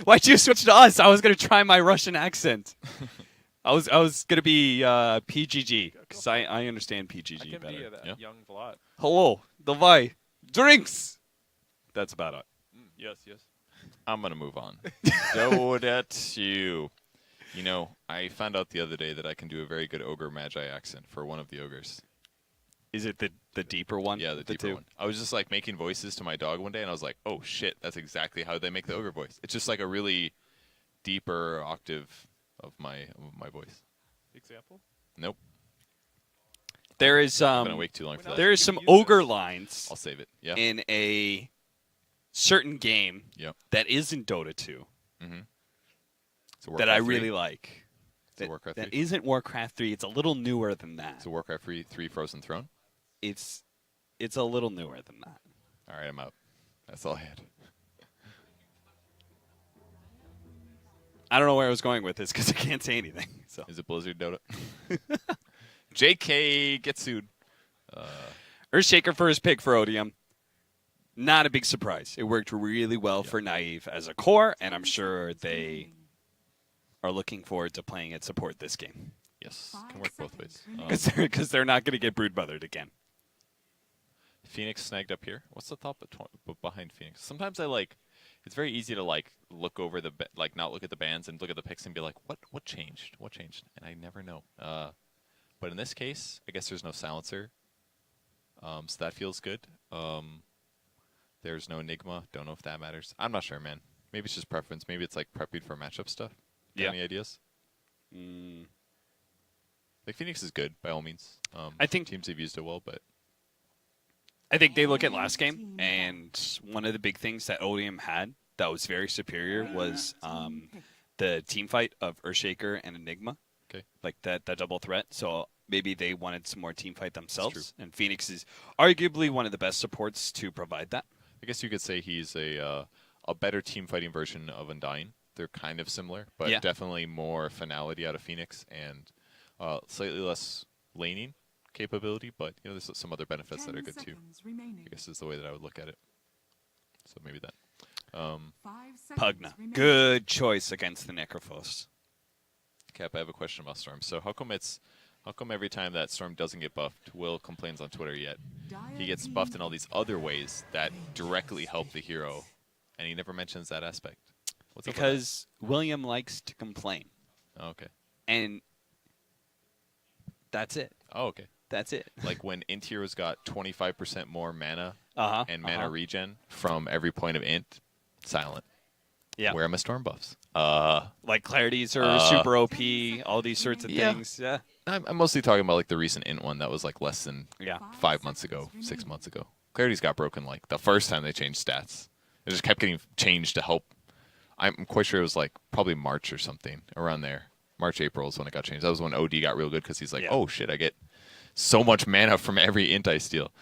Why'd you switch to us? I was gonna try my Russian accent. I was gonna be PGG because I understand PGG I can better. be a young Vlad. Hello, давай, drinks. That's about it. Yes, yes. I'm going to move on. Dota 2. You know, I found out the other day that I can do a very good Ogre Magi accent for one of the ogres. Is it the deeper one? Yeah, the deeper one. I was just like making voices to my dog one day, and I was like, oh shit, that's exactly how they make the ogre voice. It's just like a really deeper octave of my voice. Example? Nope. There is I've been awake too long for that. there is some ogre lines I'll save it. Yeah. in a certain game Yep. that isn't Dota 2 So that I really like. It's a Warcraft That 3. isn't Warcraft 3. It's a little newer than that. It's a Warcraft 3 Frozen Throne. It's a little newer than that. All right, I'm out. That's all I had. I don't know where I was going with this because I can't say anything. So Is it Blizzard Dota? JK, get sued. Earthshaker for his pick for Odium. Not a big surprise. It worked really well for Naive as a core, and I'm sure they are looking forward to playing it support this game. Yes, can work both ways. Because they're not going to get broodmothered again. Phoenix snagged up here. What's the thought behind Phoenix? Sometimes it's very easy to look over not look at the bands and look at the picks and be like, what changed? What changed? And I never know. But in this case, I guess there's no silencer, so that feels good. There's no Enigma. Don't know if that matters. I'm not sure, man. Maybe it's just preference. Maybe it's like prepping for matchup stuff. Yeah. Any ideas? Like Phoenix is good by all means. I think teams have used it well, but I think they look at last game, and one of the big things that Odium had that was very superior was the team fight of Earthshaker and Enigma. Okay. Like that double threat. So maybe they wanted some more team fight themselves. And Phoenix is arguably one of the best supports to provide that. I guess you could say he's a better team fighting version of Undying. They're kind of similar, but definitely more finality out of Phoenix and slightly less laning capability, but there's some other benefits that are good too. I guess is the way that I would look at it. So maybe that. Pugna. Good choice against the Necrophos. Cap, I have a question about Storm. So how come every time that Storm doesn't get buffed, Will complains on Twitter yet he gets buffed in all these other ways that directly help the hero, and he never mentions that aspect? What's because William likes to complain. Oh, okay. And that's it. Oh, okay. That's it. Like when Int heroes got 25% more mana and mana regen from every point of Int, silent. Yeah. Where are my Storm buffs? Like Clarities are super OP, all these sorts of things. Yeah. I'm mostly talking about like the recent Int one that was like less than 5 months ago, 6 months ago. Clarities got broken like the first time they changed stats. It just kept getting changed to help. I'm quite sure it was like probably March or something around there. March, April is when it got changed. That was when OD got real good because he's like, oh shit, I get so much mana from every Int I steal.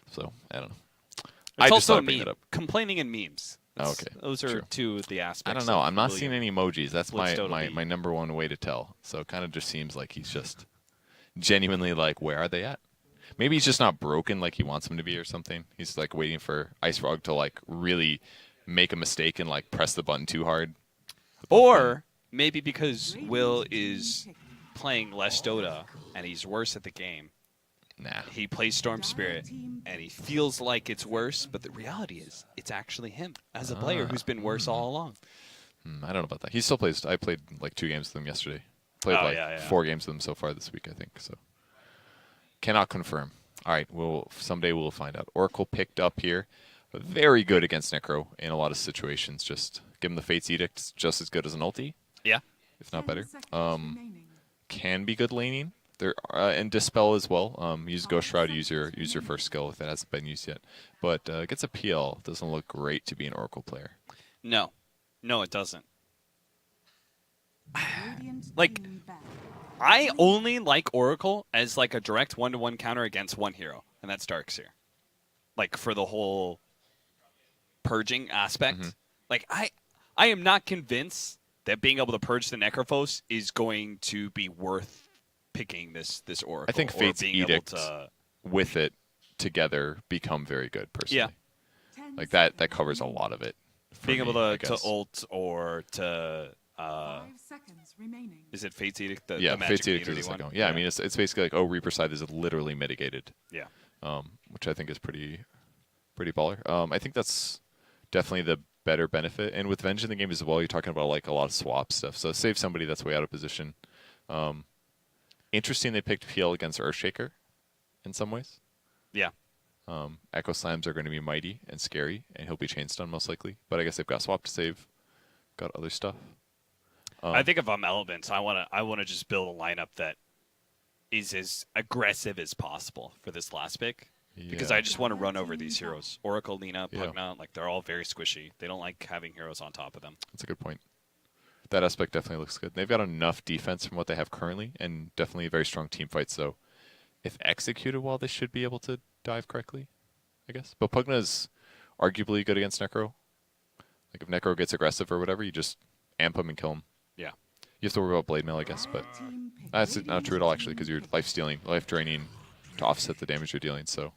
So I don't know. It's I just also thought I'd bring that up. Complaining and memes. Okay. Those are two of the aspects. I don't know. I'm not William. seeing any emojis. That's my number one way to tell. So it kind of just seems like he's just genuinely like, where are they at? Maybe he's just not broken like he wants him to be or something. He's like waiting for Ice Frog to like really make a mistake and like press the button too hard. Or maybe because Will is playing less Dota and he's worse at the game. Nah. He plays Storm Spirit and he feels like it's worse, but the reality is it's actually him as a player who's been worse all along. I don't know about that. He still plays. I played like 2 games with him yesterday. Played 4 games with him so far this week, I think. So cannot confirm. All right, someday we'll find out. Oracle picked up here. Very good against Necro in a lot of situations. Just give him the Fate's Edict. It's just as good as an ulti. Yeah. If not better. Can be good laning. There and Dispel as well. Use Ghost Shroud. Use your first skill if it hasn't been used yet. But gets a PL. Doesn't look great to be an Oracle player. No, it doesn't. Like, I only like Oracle as like a direct one-to-one counter against one hero, and that's Darkseer. Like for the whole purging aspect. Like I am not convinced that being able to purge the Necrophos is going to be worth picking this Oracle. I think Fate's Edict with it together become very good personally. Yeah. Like that covers a lot of it. being able I to guess. ult or to 5 seconds remaining. is it Fate's Edict? The Yeah, Magic Fate's Edict is Community the second one? one. Yeah, I mean it's basically like, oh, Reaper side is literally mitigated. Yeah. Which I think is pretty baller. I think that's definitely the better benefit. And with Venge in the game as well, you're talking about like a lot of swap stuff. So save somebody that's way out of position. Interesting they picked PL against Earthshaker in some ways. Yeah. Echo Slams are going to be mighty and scary, and he'll be chain stun most likely. But I guess they've got swap to save, got other stuff. I think if I'm Elements, I wanna just build a lineup that is as aggressive as possible for this last pick. Because I just want to run over these heroes. Oracle, Lina, Pugna, like they're all very squishy. They don't like having heroes on top of them. That's a good point. That aspect definitely looks good. They've got enough defense from what they have currently, and definitely a very strong team fight. So if executed well, they should be able to dive correctly, I guess. But Pugna's arguably good against Necro. Like if Necro gets aggressive or whatever, you just amp him and kill him. Yeah. You have to worry about blade mail, I guess, but that's not true at all, actually, because you're life draining to offset the damage you're dealing, so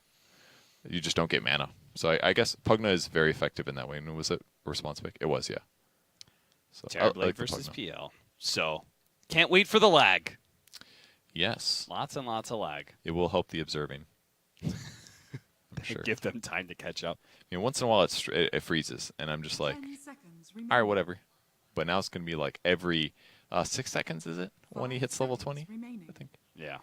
you just don't get mana. So I guess Pugna is very effective in that way. And was it a response pick? It was, yeah. So Terrorblade versus PL. So can't wait for the lag. Yes. Lots and lots of lag. It will help the observing. I'm sure. Give them time to catch up. You know, once in a while it freezes, and I'm just like, 10 seconds all right, remaining. whatever. But now it's going to be like every 6 seconds, is it? When he hits level 20, remaining. I think. Yeah.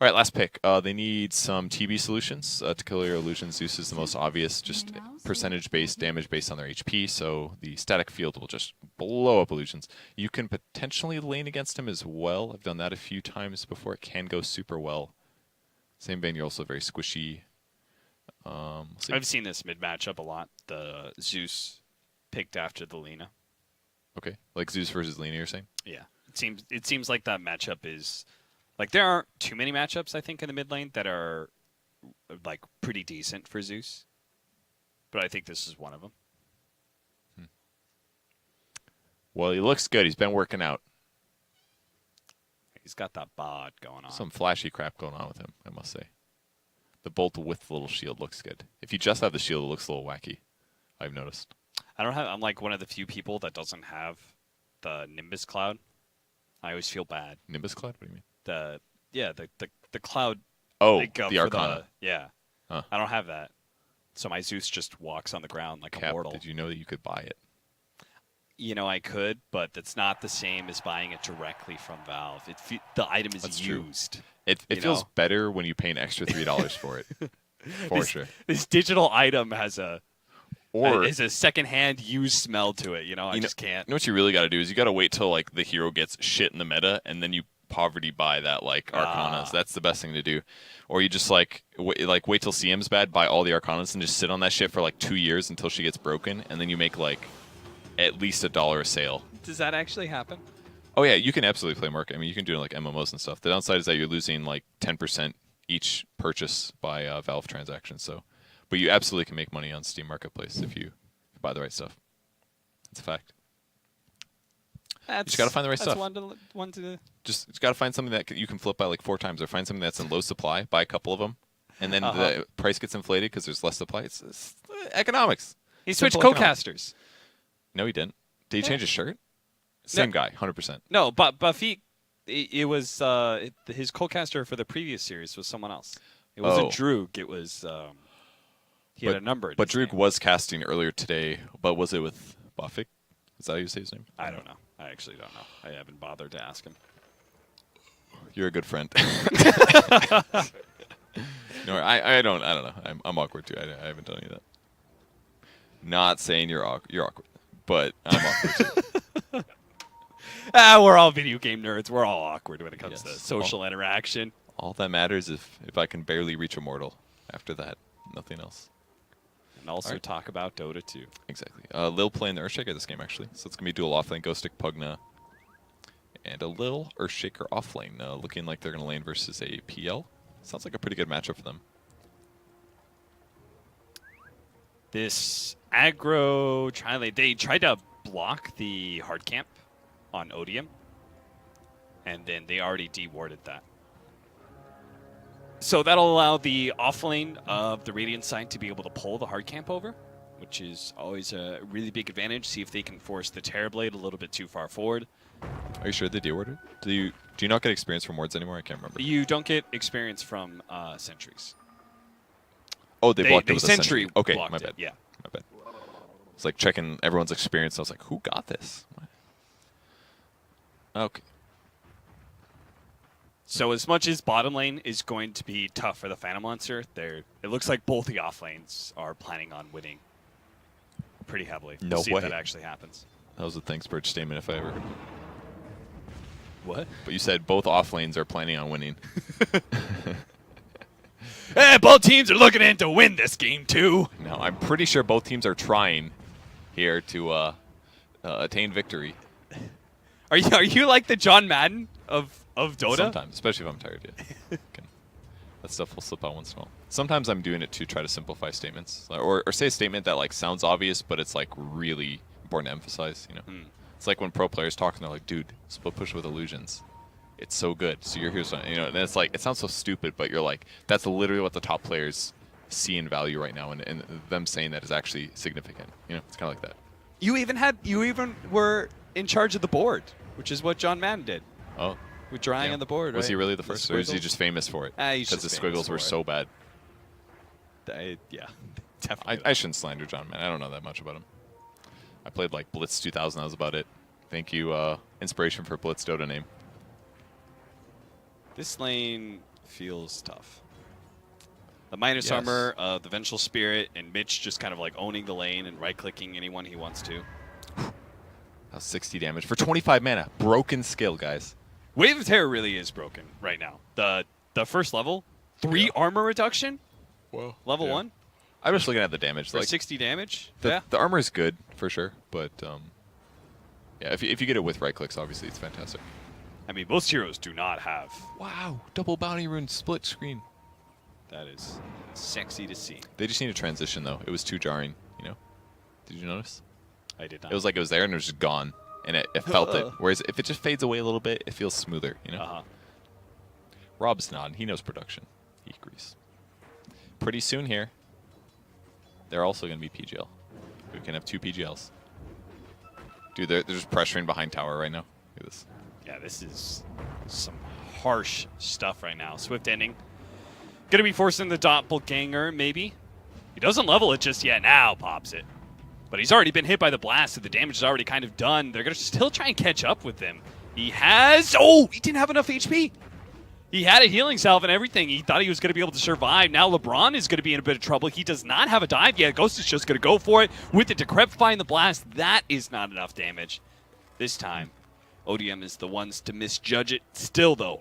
All right, last pick. They need some TB solutions to kill your illusions. Zeus is the most obvious, just percentage-based damage based on their HP, so the static field will just blow up illusions. You can potentially lane against him as well. I've done that a few times before. It can go super well. Same vein, you're also very squishy. I've seen this mid matchup a lot. The Zeus picked after the Lina. Okay, like Zeus versus Lina, you're saying? Yeah. It seems like that matchup is like there aren't too many matchups I think in the mid lane that are like pretty decent for Zeus. But I think this is one of them. Well, he looks good. He's been working out. He's got that bod going on. Some flashy crap going on with him, I must say. The bolt with the little shield looks good. If you just have the shield, it looks a little wacky, I've noticed. I'm like one of the few people that doesn't have the Nimbus Cloud. I always feel bad. Nimbus Cloud? What do you mean? The cloud. Oh, they go the for Arcana. Yeah. Huh. I don't have that. So my Zeus just walks on the ground like a Cap, mortal. did you know that you could buy it? You know, I could, but that's not the same as buying it directly from Valve. The item is That's true. used. It feels better when you pay an extra $3 for it. For sure. This digital item has Or is a secondhand used smell to it. You know, I just can't. You know what you really got to do is you got to wait till like the hero gets shit in the meta, and then you poverty buy that like Arcanas. That's the best thing to do. Or you just wait till CM's bad, buy all the Arcanas, and just sit on that shit for like 2 years until she gets broken, and then you make like at least $1 a sale. Does that actually happen? Oh yeah, you can absolutely play market. I mean, you can do like MMOs and stuff. The downside is that you're losing like 10% each purchase by Valve transactions. So, but you absolutely can make money on Steam Marketplace if you buy the right stuff. That's a fact. You just got to find the right stuff. One to Just got to find something that you can flip by like 4 times, or find something that's in low supply, buy a couple of them, and then the price gets inflated because there's less supply. It's economics. He switched Simple economics. co-casters. No, he didn't. Did he change his shirt? Same guy, 100%. No, but Buffy, it was his co-caster for the previous series was someone else. It wasn't Droog. It was he had a number. But Droog was casting earlier today. But was it with Buffy? Is that how you say his name? I don't know. I actually don't know. I haven't bothered to ask him. You're a good friend. No, I don't know. I'm awkward too. I haven't done any of that. Not saying you're awkward, but I'm awkward too. We're all video game nerds. We're all awkward when it comes to Yes. social interaction. All that matters if I can barely reach Immortal. After that, nothing else. And also talk about Dota 2. Exactly. Lil playing the Earthshaker this game, actually. So it's going to be dual offlane, Ghost Stick, Pugna, and a Lil Earthshaker offlane. Looking like they're going to lane versus a PL. Sounds like a pretty good matchup for them. This aggro they tried to block the hard camp on Odium, and then they already dewarded that. So that'll allow the offlane of the Radiant side to be able to pull the hard camp over which is always a really big advantage. See if they can force the Terrorblade a little bit too far forward. Are you sure they de-ordered? Do you not get experience from wards anymore? I can't remember. You don't get experience from sentries. Oh, they blocked it They with a sentry. sentry Okay, blocked my it, bad. yeah. My bad. It's like checking everyone's experience. I was like, who got this? Okay. So as much as bottom lane is going to be tough for the Phantom Monster, it looks like both the off lanes are planning on winning pretty heavily. No we'll see way. if that actually happens. That was a thanks Purge statement if I ever heard. What? But you said both off lanes are planning on winning. Hey, both teams are looking in to win this game too. No, I'm pretty sure both teams are trying here to attain victory. Are you like the John Madden of Dota? Sometimes, especially if I'm tired. Yeah. Okay. That stuff will slip out once in a while. Sometimes I'm doing it to try to simplify statements, or say a statement that like sounds obvious, but it's like really important to emphasize. You know, it's like when pro players talk and they're like, "Dude, split push with illusions, it's so good." So you're here, you know, and it's like it sounds so stupid, but you're like, that's literally what the top players see in value right now, and them saying that is actually significant. You know, it's kind of like that. You even were in charge of the board, which is what John Madden did. Oh. With drawing Yeah. on the board, Was right? he really the first, or is he squiggles? just famous for it? He's Because the just squiggles famous were for so it. bad. Yeah, definitely. I shouldn't slander John, man. I don't know that much about him. I played like Blitz 2000. That was about it. Thank you, inspiration for Blitz Dota name. This lane feels tough. The Minus Yes. Armor, the Vengeful Spirit, and Mitch just kind of like owning the lane and right-clicking anyone he wants to. That was 60 damage for 25 mana. Broken skill, guys. Wave of Terror really is broken right now. The first level, 3 armor reduction, Whoa. level 1 I'm just looking at the damage. for Like 60 damage. the, Yeah. the armor is good for sure, but yeah, if you get it with right clicks, obviously it's fantastic. I mean, most heroes do not have. Wow, double bounty rune split screen. That is sexy to see. They just need a transition though. It was too jarring. You know? Did you notice? I did not. It was like it was there and it was just gone, and it felt it. Whereas if it just fades away a little bit, it feels smoother. You know? Uh-huh. Rob's nodding. He knows production. He agrees. Pretty soon here, they're also going to be PGL. We can have 2 PGLs. Dude, they're just pressuring behind tower right now. Look at this. Yeah, this is some harsh stuff right now. Swift ending. Gonna be forcing the doppelganger, maybe. He doesn't level it just yet. Now pops it. But he's already been hit by the blast, so the damage is already kind of done. They're gonna still try and catch up with him. He has... Oh, he didn't have enough HP. He had a healing salve and everything. He thought he was going to be able to survive. Now LeBron is going to be in a bit of trouble. He does not have a dive yet. Ghost is just going to go for it with the Decrepifying the blast. That is not enough damage. This time, Odium is the ones to misjudge it. Still, though,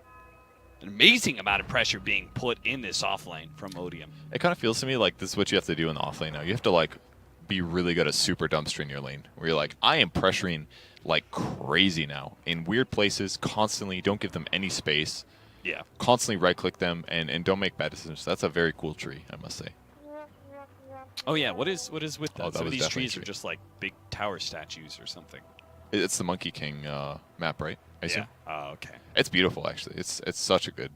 an amazing amount of pressure being put in this offlane from Odium. It kind of feels to me like this is what you have to do in the offlane now. You have to like be really good at super dumpster in your lane, where you're like, I am pressuring like crazy now in weird places constantly. Don't give them any space. Yeah. Constantly right-click them and don't make bad decisions. That's a very cool tree, I must say. Oh, yeah. What is with that? Oh, that Some of was these definitely trees a are tree. just like big tower statues or something. It's the Monkey King map, right? I assume. Oh, okay. It's beautiful, actually. It's such a good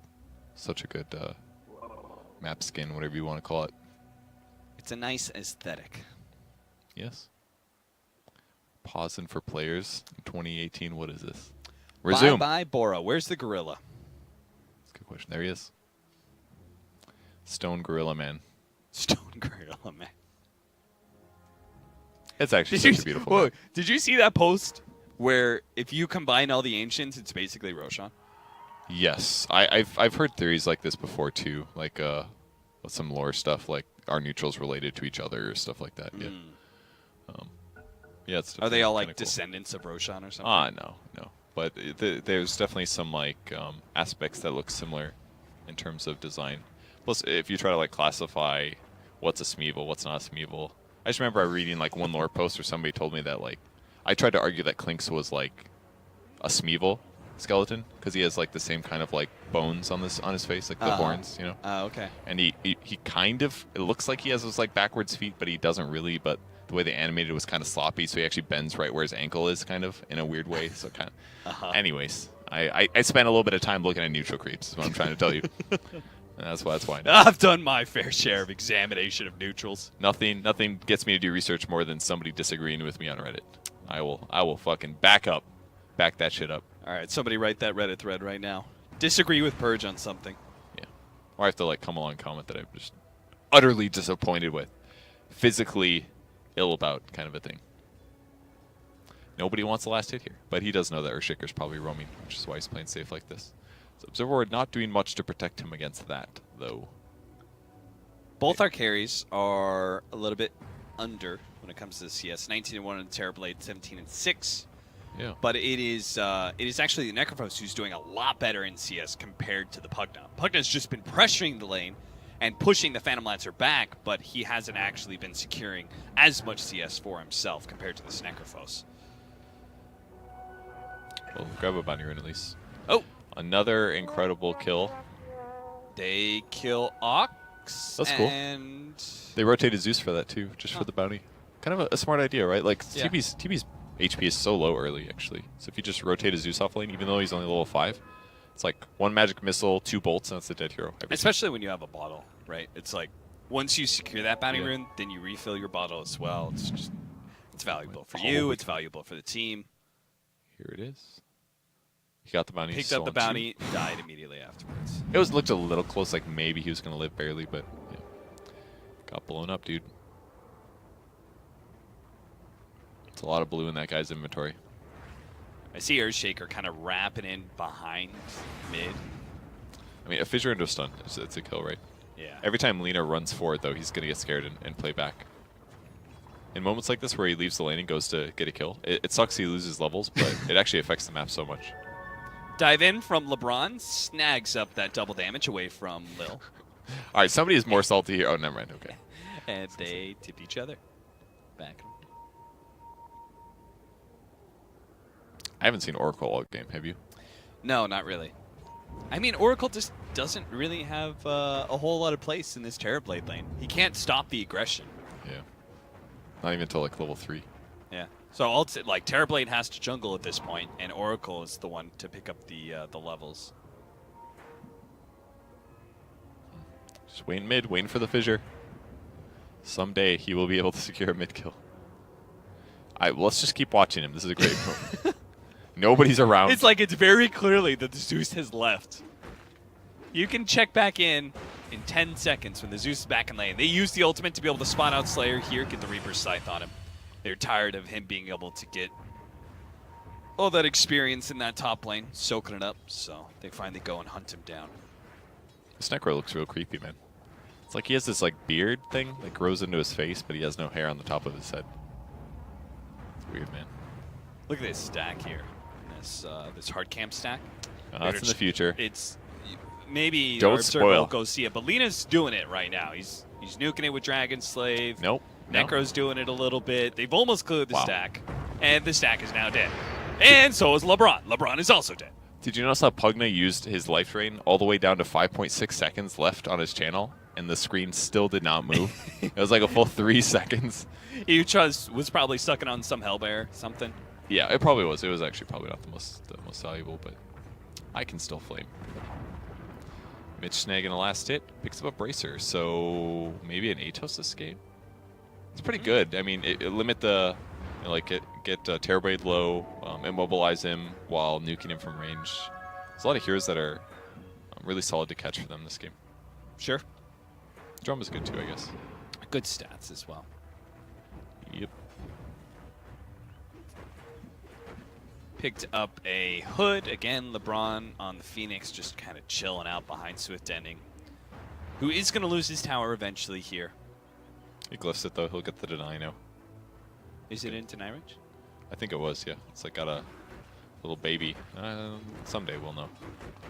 map skin, whatever you want to call it. It's a nice aesthetic. Yes. Pausing for players in 2018. What is this? Resume. Bye-bye, Bora. Where's the gorilla? That's a good question. There he is. Stone Gorilla Man. Stone gorilla, man. It's actually Did such a beautiful whoa, map. did you see that post where if you combine all the ancients, it's basically Roshan? Yes. I've heard theories like this before, too. Like some lore stuff, like are neutrals related to each other or stuff like that. Yeah. Yeah, it's Are they all like kinda cool. descendants of Roshan or something? No. But there's definitely some like aspects that look similar in terms of design. Plus, if you try to like classify what's a Smeevil, what's not a Smeevil, I just remember reading like one lore post where somebody told me that like I tried to argue that Clinks was like a Smeevil skeleton because he has like the same kind of like bones on his face, like the horns, you know. Okay. And he kind of, it looks like he has those like backwards feet, but he doesn't really. But the way they animated it was kind of sloppy, so he actually bends right where his ankle is, kind of in a weird way. So kind of. Anyways, I spent a little bit of time looking at neutral creeps. Is what I'm trying to tell you. And that's why. I've done my fair share of examination of neutrals. Nothing gets me to do research more than somebody disagreeing with me on Reddit. I will fucking back that shit up. All right, somebody write that Reddit thread right now. Disagree with Purge on something. Yeah. Or I have to like come along and comment that I'm just utterly disappointed with, physically ill about kind of a thing. Nobody wants the last hit here, but he does know that Earthshaker's probably roaming, which is why he's playing safe like this. So Observer not doing much to protect him against that, though. Both our carries are a little bit under when it comes to the CS. 19-1 on Terrorblade, 17-6. Yeah. But it is actually the Necrophos who's doing a lot better in CS compared to the Pugna. Pugna's just been pressuring the lane and pushing the Phantom Lancer back, but he hasn't actually been securing as much CS for himself compared to this Necrophos. Well, grab a bounty rune at least. Oh! Another incredible kill. They kill Ox. That's cool. And They rotated Zeus for that too, just for the bounty. Kind of a smart idea, right? Like Yeah. TB's HP is so low early, actually. So if you just rotate a Zeus off lane, even though he's only level 5, it's like 1 magic missile, 2 bolts, and that's a dead hero. especially when you have a bottle, right? It's like once you secure that bounty Yeah. rune, then you refill your bottle as well. It's valuable for Probably you. It's valuable for the team. Here it is. He got the bounty. Picked still up the on 2. bounty, died immediately afterwards. It looked a little close, like maybe he was going to live barely, but yeah. Got blown up, dude. It's a lot of blue in that guy's inventory. I see Earthshaker kind of wrapping in behind mid. I mean, a fissure into a stun, it's a kill, right? Yeah. Every time Lina runs forward, though, he's going to get scared and play back. In moments like this where he leaves the lane and goes to get a kill, it sucks he loses levels, but it actually affects the map so much. Dive in from LeBron, snags up that double damage away from Lil. All right, somebody is more salty here. Oh, never mind. Okay. And they tip each other. Back. I haven't seen Oracle all game. Have you? No, not really. I mean, Oracle just doesn't really have a whole lot of place in this Terrorblade lane. He can't stop the aggression. Yeah. Not even until like level 3. Yeah. So like Terrorblade has to jungle at this point, and Oracle is the one to pick up the levels. Just waiting mid, waiting for the fissure. Someday he will be able to secure a mid kill. All right, well, let's just keep watching him. This is a great move. Nobody's around. It's like it's very clearly that the Zeus has left. You can check back in 10 seconds when the Zeus is back in lane. They use the ultimate to be able to spawn out Slayer here, get the Reaper's Scythe on him. They're tired of him being able to get all that experience in that top lane, soaking it up, so they finally go and hunt him down. This Necro looks real creepy, man. It's like he has this like beard thing that grows into his face, but he has no hair on the top of his head. It's weird, man. Look at this stack here. This hard camp stack. That's in the future. It's maybe Don't our observer spoil. will go see it, but Lina's doing it right now. He's nuking it with Dragon Slave. Nope. Necro's doing it a little bit. They've almost cleared the Wow. stack, and the stack is now dead. And so is LeBron. LeBron is also dead. Did you notice how Pugna used his life drain all the way down to 5.6 seconds left on his channel, and the screen still did not move? It was like a full 3 seconds. He was probably sucking on some Hellbear, something. Yeah, it probably was. It was actually probably not the most valuable, but I can still flame. Mitch snagging a last hit, picks up a bracer, so maybe an Atos this game. It's pretty good. I mean, it limit the, get Terrorblade low, immobilize him while nuking him from range. There's a lot of heroes that are really solid to catch for them this game. Sure. Drum is good too, I guess. Good stats as well. Yep. Picked up a Hood. Again, LeBron on the Phoenix just kind of chilling out behind Swift Ending, who is going to lose his tower eventually here. He glyphs it though. He'll get the deny now. Is it into Nirage? I think it was, yeah. It's like got a little baby. Someday we'll know.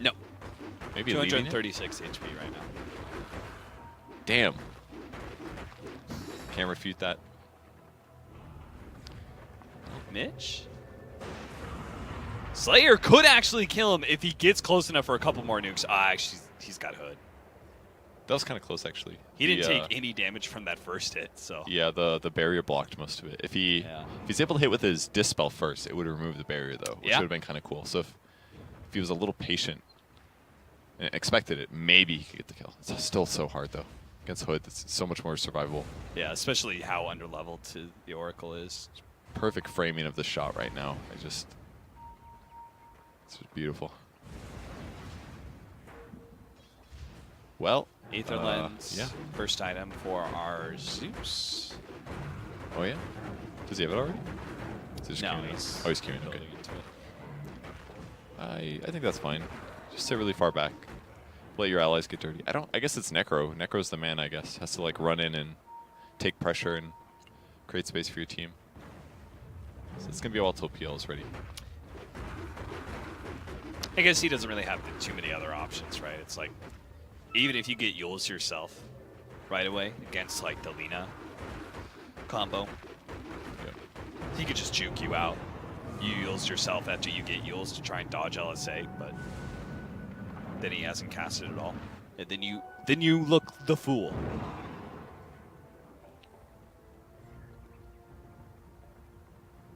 No. Maybe leaving it? 236 HP right now. Damn. Can't refute that. Mitch? Slayer could actually kill him if he gets close enough for a couple more nukes. Actually, he's got Hood. That was kind of close, actually. He didn't take any damage from that first hit, so. Yeah, the barrier blocked most of it. If he's able to hit with his Dispel first, it would remove the barrier, though, which would have been kind of cool. So if he was a little patient, And expected it. Maybe he could get the kill. It's still so hard, though. Against Hood, it's so much more survivable. Yeah, especially how underleveled the Oracle is. Perfect framing of the shot right now. It's just beautiful. Well, Aether Lens, yeah. first item for our Zeus. Oh, yeah? Does he have it already? Is it just No, queuing? he's Oh, he's queuing. Okay. building into it. I think that's fine. Just sit really far back. Let your allies get dirty. I guess it's Necro. Necro's the man, I guess. Has to like run in and take pressure and create space for your team. So it's gonna be a while till PL is ready. I guess he doesn't really have too many other options, right? It's like, even if you get Yules yourself right away against like the Lina combo, Yeah. he could just juke you out. You Yules yourself after you get Yules to try and dodge LSA, but then he hasn't cast it at all. And then you look the fool.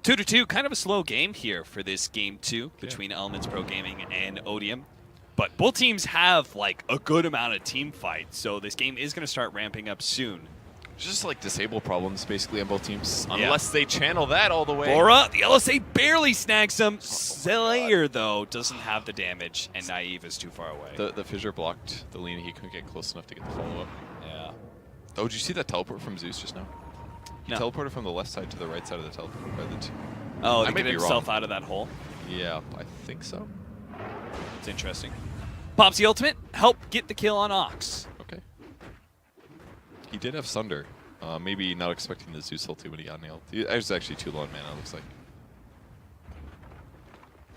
Two to two, kind of a slow game here for this game 2 between Elements Pro Gaming and Odium. But both teams have like a good amount of team fight, so this game is going to start ramping up soon. Just like disable problems basically on both teams. Unless they channel that all the way. Bora, the LSA barely snags him. Slayer, though, doesn't have the damage, and Naive is too far away. The fissure blocked the Lina. He couldn't get close enough to get the follow-up. Yeah. Oh, did you see that teleport from Zeus just now? He No. teleported from the left side to the right side of the teleport. By the Oh, I to may get be himself wrong. out of that hole. Yeah, I think so. It's interesting. Pops the ultimate, help get the kill on Ox. Okay. He did have Sunder. Maybe not expecting the Zeus ulti when he got nailed. He was actually too low in mana, it looks like.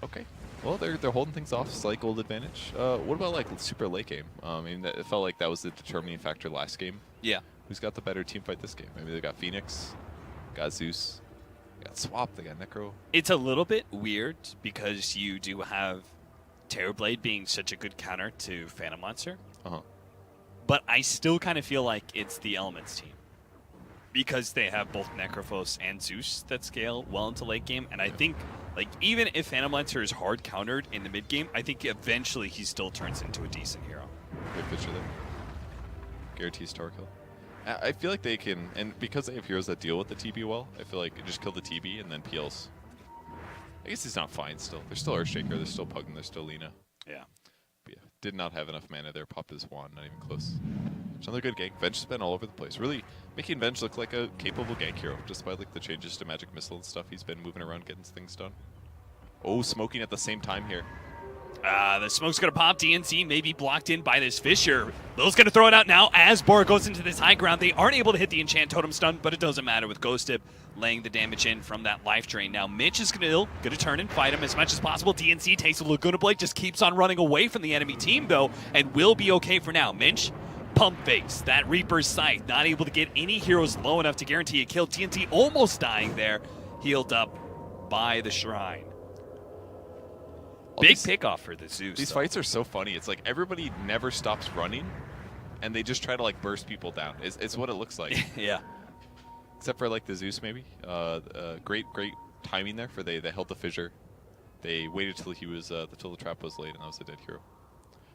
Okay. Well, they're holding things off. Slight gold advantage. What about like super late game? I mean, it felt like that was the determining factor last game. Yeah. Who's got the better team fight this game? Maybe they got Phoenix, got Zeus, they got Swap, they got Necro. It's a little bit weird because you do have Terrorblade being such a good counter to Phantom Monster. But I still kind of feel like it's the Elements team. Because they have both Necrophos and Zeus that scale well into late game. And I think, like, even if Phantom Lancer is hard countered in the mid game, I think eventually he still turns into a decent hero. Good picture there. Guarantees tower kill. I feel like they can, and because they have heroes that deal with the TB well, I feel like just kill the TB and then PLs. I guess he's not fine still. There's still Earthshaker, there's still Pugin, there's still Lina. Yeah. But yeah, did not have enough mana there. Popped his wand, not even close. It's another good gank. Venge has been all over the place. Really making Venge look like a capable gank hero, despite like the changes to Magic Missile and stuff. He's been moving around getting things done. Oh, smoking at the same time here. The smoke's going to pop. DNC may be blocked in by this Fissure. Lil's going to throw it out now as Bora goes into this high ground. They aren't able to hit the Enchant Totem stun, but it doesn't matter with Ghost Tip laying the damage in from that life drain. Now Mitch is going to turn and fight him as much as possible. DNC takes a Laguna Blade, just keeps on running away from the enemy team though, and will be okay for now. Mitch, pump fakes, that Reaper's Scythe, not able to get any heroes low enough to guarantee a kill. TNT almost dying there, healed up by the Shrine. Big pickoff for the Zeus. These fights are so funny. It's like everybody never stops running, and they just try to like burst people down. It's what it looks like. Yeah. Except for like the Zeus maybe. Great timing there for they held the fissure. They waited till he was till the trap was laid, and that was a dead hero.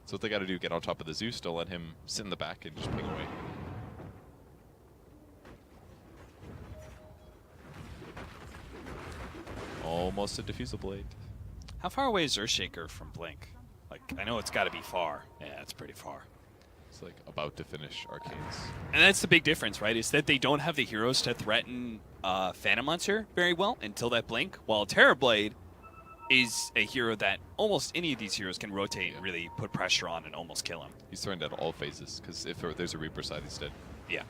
So what they got to do, get on top of the Zeus, don't let him sit in the back and just ping away. Almost a diffusal blade. How far away is Earthshaker from Blink? Like, I know it's got to be far. Yeah, it's pretty far. It's like about to finish Arcanes. And that's the big difference, right? Is that they don't have the heroes to threaten Phantom Monster very well until that Blink, while Terrorblade is a hero that almost any of these heroes can rotate and really put pressure on and almost kill him. He's threatened at all phases, because if there's a Reaper side, he's dead. Yeah.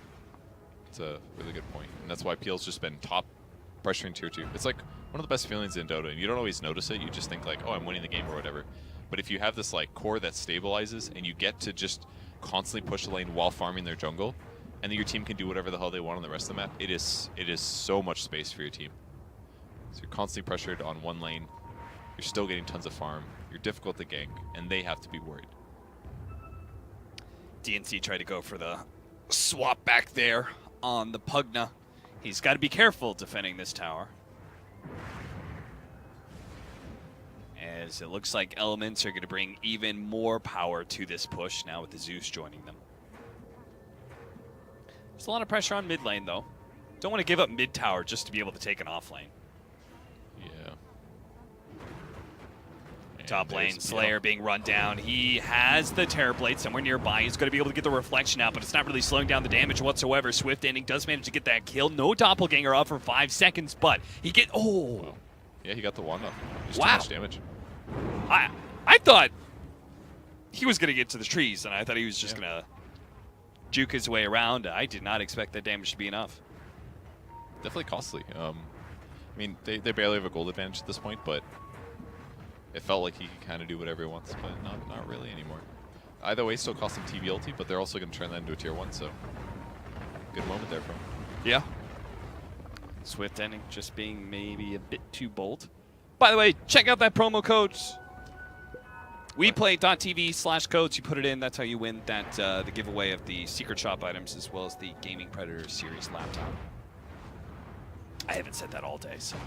It's a really good point. And that's why PL's just been top pressuring tier 2. It's like one of the best feelings in Dota, and you don't always notice it. You just think like, oh, I'm winning the game or whatever. But if you have this like core that stabilizes, and you get to just constantly push the lane while farming their jungle, and then your team can do whatever the hell they want on the rest of the map, it is so much space for your team. So you're constantly pressured on one lane. You're still getting tons of farm. You're difficult to gank, and they have to be worried. DNC tried to go for the swap back there on the Pugna. He's got to be careful defending this tower. as it looks like Elements are going to bring even more power to this push now with the Zeus joining them. There's a lot of pressure on mid lane, though. Don't want to give up mid tower just to be able to take an off lane. Yeah. Top lane, Slayer being run down. He has the Terror Blade somewhere nearby. He's going to be able to get the reflection out, but it's not really slowing down the damage whatsoever. Swift Ending does manage to get that kill. No Doppelganger up for 5 seconds, but he get... Oh! Yeah, he got the wand off. Just Wow. too much damage. I thought he was going to get to the trees, and I thought he was just going to juke his way around. I did not expect that damage to be enough. Definitely costly. I mean, they barely have a gold advantage at this point, but it felt like he could kind of do whatever he wants, but not really anymore. Either way, still costs him TV ulti, but they're also going to turn that into a tier 1, so good moment there from him. Yeah. Swift Ending just being maybe a bit too bold. By the way, check out that promo code. WePlay.tv/codes. You put it in. That's how you win that the giveaway of the Secret Shop items as well as the Gaming Predator Series laptop. I haven't said that all day, so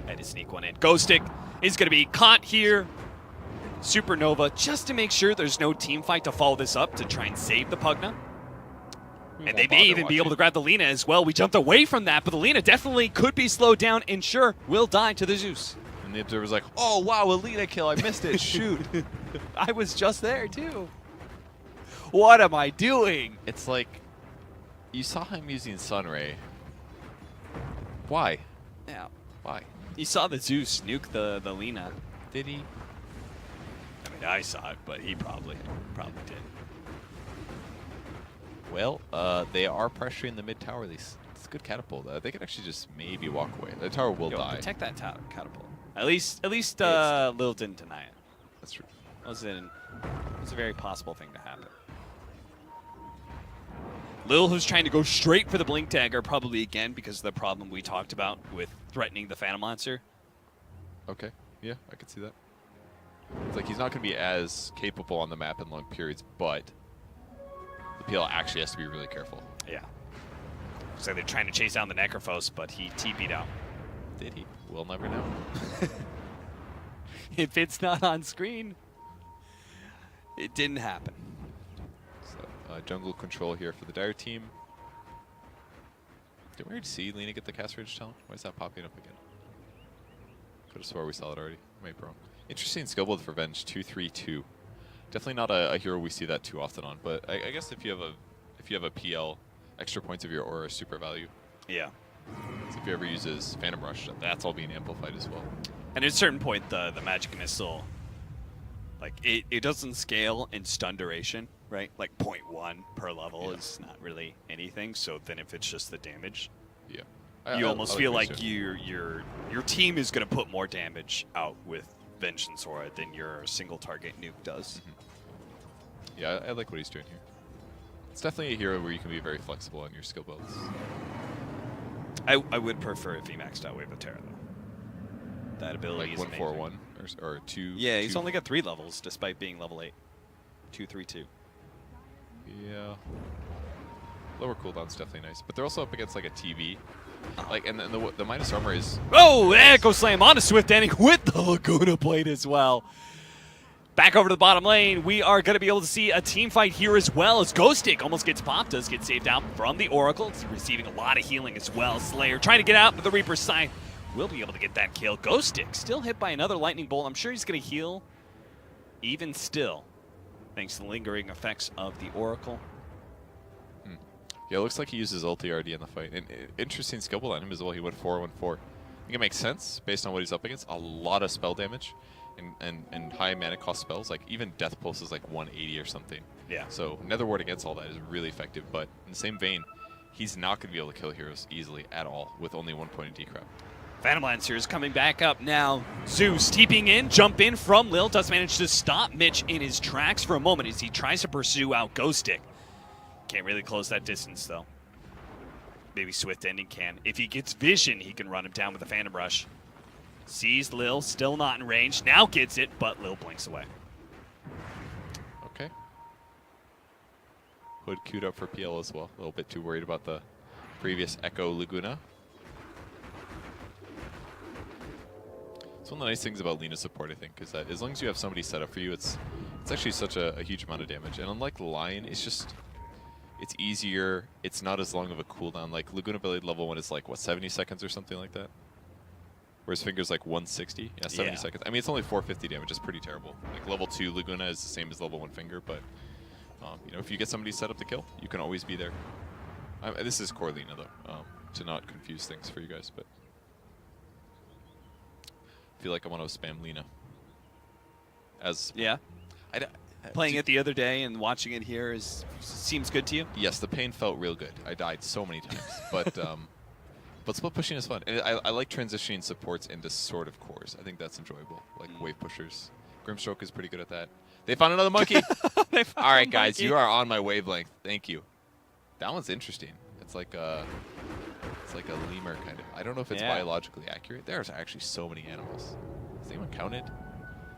I had to sneak one in. Ghostic is going to be caught here. Supernova, just to make sure there's no team fight to follow this up to try and save the Pugna. And they may even be able to grab the Lina as well. We jumped away from that, but the Lina definitely could be slowed down and sure will die to the Zeus. And the observer's like, oh, wow, a Lina kill. I missed it. Shoot. I was just there, too. What am I doing? It's like, you saw him using Sunray. Why? Yeah. Why? You saw the Zeus nuke the Lina. Did he? I mean, I saw it, but he probably did. Well, they are pressuring the mid tower. It's a good catapult. They could actually just maybe walk away. The tower will die. Protect that catapult. At least Lil didn't deny it. That's true. It was a very possible thing to happen. Lil, who's trying to go straight for the Blink Dagger, probably again because of the problem we talked about with threatening the Phantom Lancer. Okay. Yeah, I could see that. It's like he's not going to be as capable on the map in long periods, but the PL actually has to be really careful. Yeah. So they're trying to chase down the Necrophos, but he TP'd out. Did he? We'll never know. If it's not on screen, it didn't happen. So, jungle control here for the Dire team. Did we already see Lina get the cast range talent? Why is that popping up again? Could have swore we saw it already. Might be wrong. Interesting skill build for Venge, 2-3-2. Definitely not a hero we see that too often on, but I guess if you have a PL, extra points of your aura is super value. Yeah. So if he ever uses Phantom Rush, that's all being amplified as well. And at a certain point, the Magic Missile, like, it doesn't scale in stun duration, right? Like 0.1 per level is not really anything. So then if it's just the damage, yeah, you almost feel like so. your team is going to put more damage out with Vengeance Aura than your single target nuke does. Mm-hmm. Yeah, I like what he's doing here. It's definitely a hero where you can be very flexible on your skill builds. I would prefer if he maxed out Wave of Terror, though. That ability like is 1-4-1 or 2. Yeah, he's two. only got 3 levels despite being level 8. 2-3-2. Yeah. Lower cooldown's definitely nice, but they're also up against like a TV. Like, and then the minus armor is. Oh, Echo Slam on a Swift Ending with the Laguna Blade as well. Back over to the bottom lane, we are going to be able to see a team fight here as well as Ghostic almost gets popped, does get saved out from the Oracle. It's receiving a lot of healing as well. Slayer trying to get out, but the Reaper's Scythe will be able to get that kill. Ghostic still hit by another Lightning Bolt. I'm sure he's going to heal even still, thanks to the lingering effects of the Oracle. Yeah, it looks like he uses ulti already in the fight. And interesting skill build on him as well. He went 4-1-4. I think it makes sense based on what he's up against. A lot of spell damage and high mana cost spells. Like even Death Pulse is like 180 or something. Yeah. So Nether Ward against all that is really effective. But in the same vein, he's not going to be able to kill heroes easily at all with only 1 point of decrep. Phantom Lancer is coming back up now. Zeus teeping in, jump in from Lil. Does manage to stop Mitch in his tracks for a moment as he tries to pursue out Ghostic. Can't really close that distance, though. Maybe Swift Ending can. If he gets vision, he can run him down with a Phantom Rush. Sees Lil, still not in range. Now gets it, but Lil blinks away. Okay. Hood queued up for PL as well. A little bit too worried about the previous Echo Laguna. It's one of the nice things about Lina support, I think, is that as long as you have somebody set up for you, it's actually such a huge amount of damage. And unlike Lion, it's easier. It's not as long of a cooldown. Like Laguna Blade level 1 is like, what, 70 seconds or something like that? Whereas Finger's like 160? Yeah, 70 seconds. I mean, it's only 450 damage. It's pretty terrible. Like level 2 Laguna is the same as level 1 Finger, but you know, if you get somebody set up to kill, you can always be there. This is core Lina, though, to not confuse things for you guys, but I feel like I want to spam Lina. Yeah. Playing it the other day and watching it here seems good to you? Yes, the pain felt real good. I died so many times, but split pushing is fun. And I like transitioning supports into sort of cores. I think that's enjoyable, like wave pushers. Grimstroke is pretty good at that. They found another monkey. All right, guys, you are on my wavelength. Thank you. That one's interesting. It's like a lemur kind of. I don't know if it's biologically accurate. There's actually so many animals. Has anyone counted?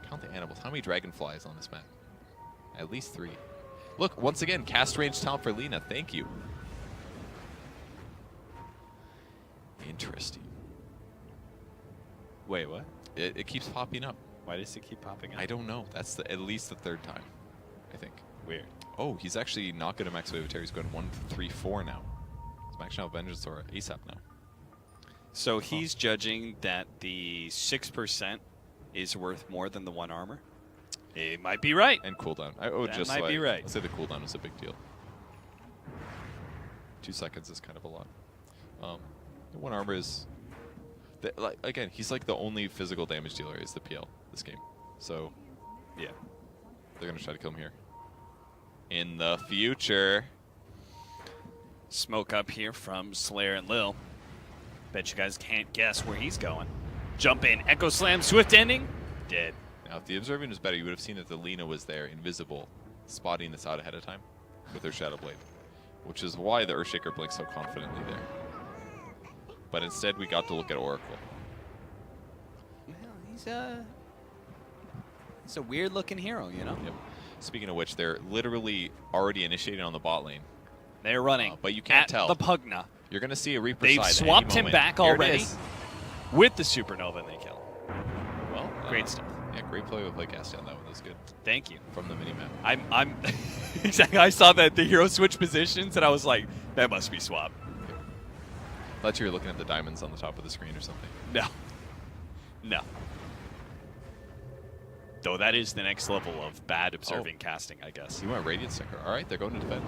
Count the animals. How many dragonflies on this map? At least 3. Look, once again, cast range talent for Lina. Thank you. Interesting. Wait, what? It keeps popping up. Why does it keep popping up? I don't know. That's at least the 3rd time, I think. Weird. Oh, he's actually not going to max wave terror. He's going 1-3-4 now. He's maxing out Vengeance or ASAP now. So he's judging that the 6% is worth more than the 1 armor? It might be right. And cooldown. I would That just might be right. Let's say the cooldown is a big deal. 2 seconds is kind of a lot. 1 armor is... like again, he's like the only physical damage dealer is the PL this game. So, yeah. They're going to try to kill him here. In the future. Smoke up here from Slayer and Lil. Bet you guys can't guess where he's going. Jump in, Echo Slam, Swift Ending, dead. Now, if the Observing was better, you would have seen that the Lina was there, invisible, spotting this out ahead of time with her Shadow Blade, which is why the Earthshaker blinks so confidently there. But instead, we got to look at Oracle. Well, he's a weird-looking hero, you know? Yep. Speaking of which, they're literally already initiating on the bot lane. They're running. But you can't at tell. the Pugna. You're going to see a Reaper They've side swapped any him moment. back Here it already is. with the Supernova, and they kill. Well, Great stuff. Yeah, great play with Cast on that one. That was good. Thank you. From the minimap. I'm exactly. I saw that the hero switch positions, and I was like, that must be swap. I thought you were looking at the diamonds on the top of the screen or something. No. No. Though that is the next level of bad observing casting, I guess. You want Radiant Sticker. All right, they're going to defend.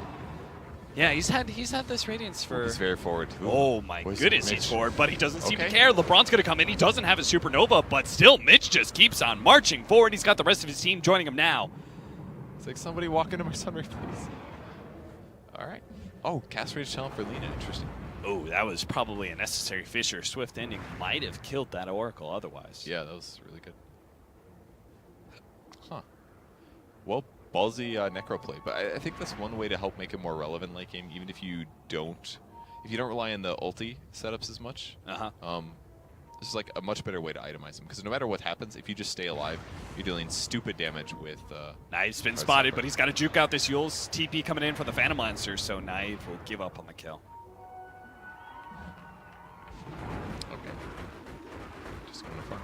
Yeah, he's had this Radiance for... He's very forward. Ooh. Oh my goodness, he's Mitch. forward, but he doesn't seem to care. LeBron's going to come in. He doesn't have a Supernova, but still, Mitch just keeps on marching forward. He's got the rest of his team joining him now. It's like somebody walk into my Sunray, please. All right. Oh, cast range challenge for Lina. Interesting. Oh, that was probably a necessary Fisher. Swift Ending might have killed that Oracle otherwise. Yeah, that was really good. Huh. Well, ballsy necro play, but I think that's one way to help make it more relevant late game, even if you don't rely on the ulti setups as much. This is like a much better way to itemize them, because no matter what happens, if you just stay alive, you're dealing stupid damage with. Naive's been spotted, but he's got to juke out this Yule's TP coming in for the Phantom Lancer, so Naive will give up on the kill. Okay. Just going to farm.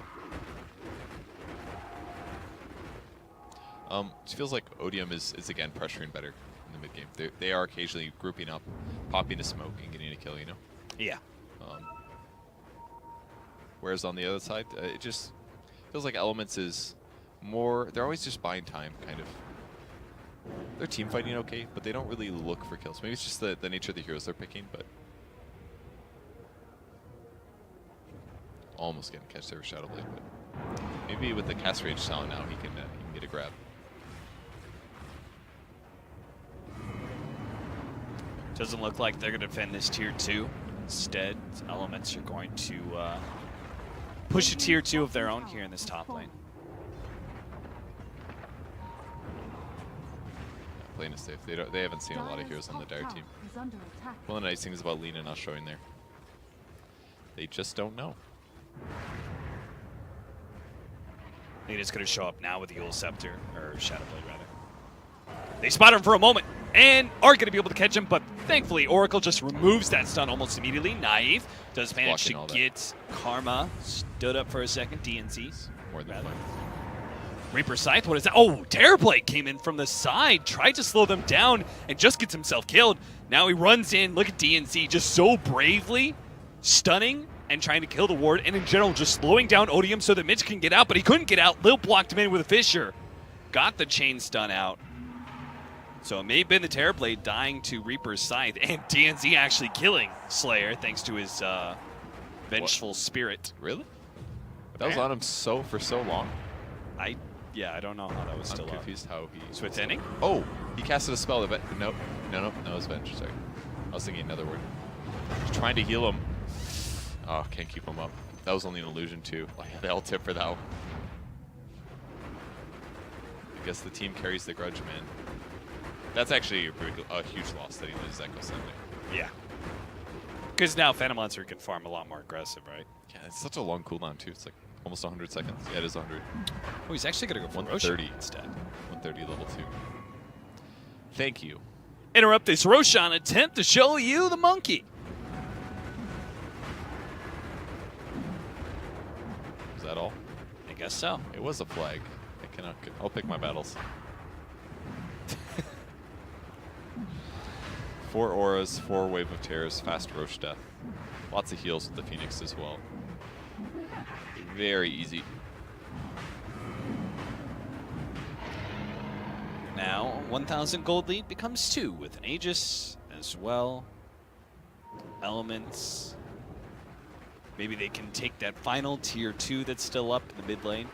It feels like Odium is again pressuring better in the mid game. They are occasionally grouping up, popping a smoke, and getting a kill. You know. Yeah. Whereas on the other side, it just feels like Elements is more. They're always just buying time, kind of. They're team fighting okay, but they don't really look for kills. Maybe it's just the nature of the heroes they're picking, but almost getting catch there with Shadow Blade. But maybe with the cast range talent now, he can get a grab. Doesn't look like they're going to defend this tier 2. Instead, Elements are going to push a tier 2 of their own here in this top lane. Yeah, playing it safe. They haven't seen a lot of heroes on the Dire team. One of the nice things about Lina not showing there. They just don't know. Lina's going to show up now with the Yule Scepter, or Shadow Blade rather. They spot him for a moment, and are going to be able to catch him, but thankfully Oracle just removes that stun almost immediately. Naive does manage to get Karma. Stood up for a second. DNCs. More than fine. Reaper Scythe, what is that? Oh, Terrorblade came in from the side, tried to slow them down, and just gets himself killed. Now he runs in. Look at DNC just so bravely stunning and trying to kill the ward, and in general just slowing down Odium so that Mitch can get out, but he couldn't get out. Lil blocked him in with a Fissure. Got the chain stun out. So it may have been the Terrorblade dying to Reaper's Scythe, and DNC actually killing Slayer thanks to his vengeful spirit. Really? That was on him for so long. Yeah, I don't know how that was still I'm confused how he... Swift ending? Oh, he casted a spell. Nope. No, it was Venge. Sorry. I was thinking another word. Just trying to heal him. Oh, can't keep him up. That was only an illusion too. Like, the L-tip for that one. I guess the team carries the grudge, man. That's actually a huge loss that he loses Echo Sending. Yeah. Because now Phantom Monster can farm a lot more aggressive, right? Yeah, it's such a long cooldown too. It's like almost 100 seconds. Yeah, it is 100. Oh, he's actually going to go for 130 Roshan instead. 130 level 2. Thank you. Interrupt this Roshan attempt to show you the monkey. Is that all? I guess so. It was a flag. I'll pick my battles. 4 auras, 4 wave of terrors, fast Roche death. Lots of heals with the Phoenix as well. Very easy. Now, 1,000 gold lead becomes 2 with an Aegis as well. Elements. Maybe they can take that final tier 2 that's still up in the mid lane.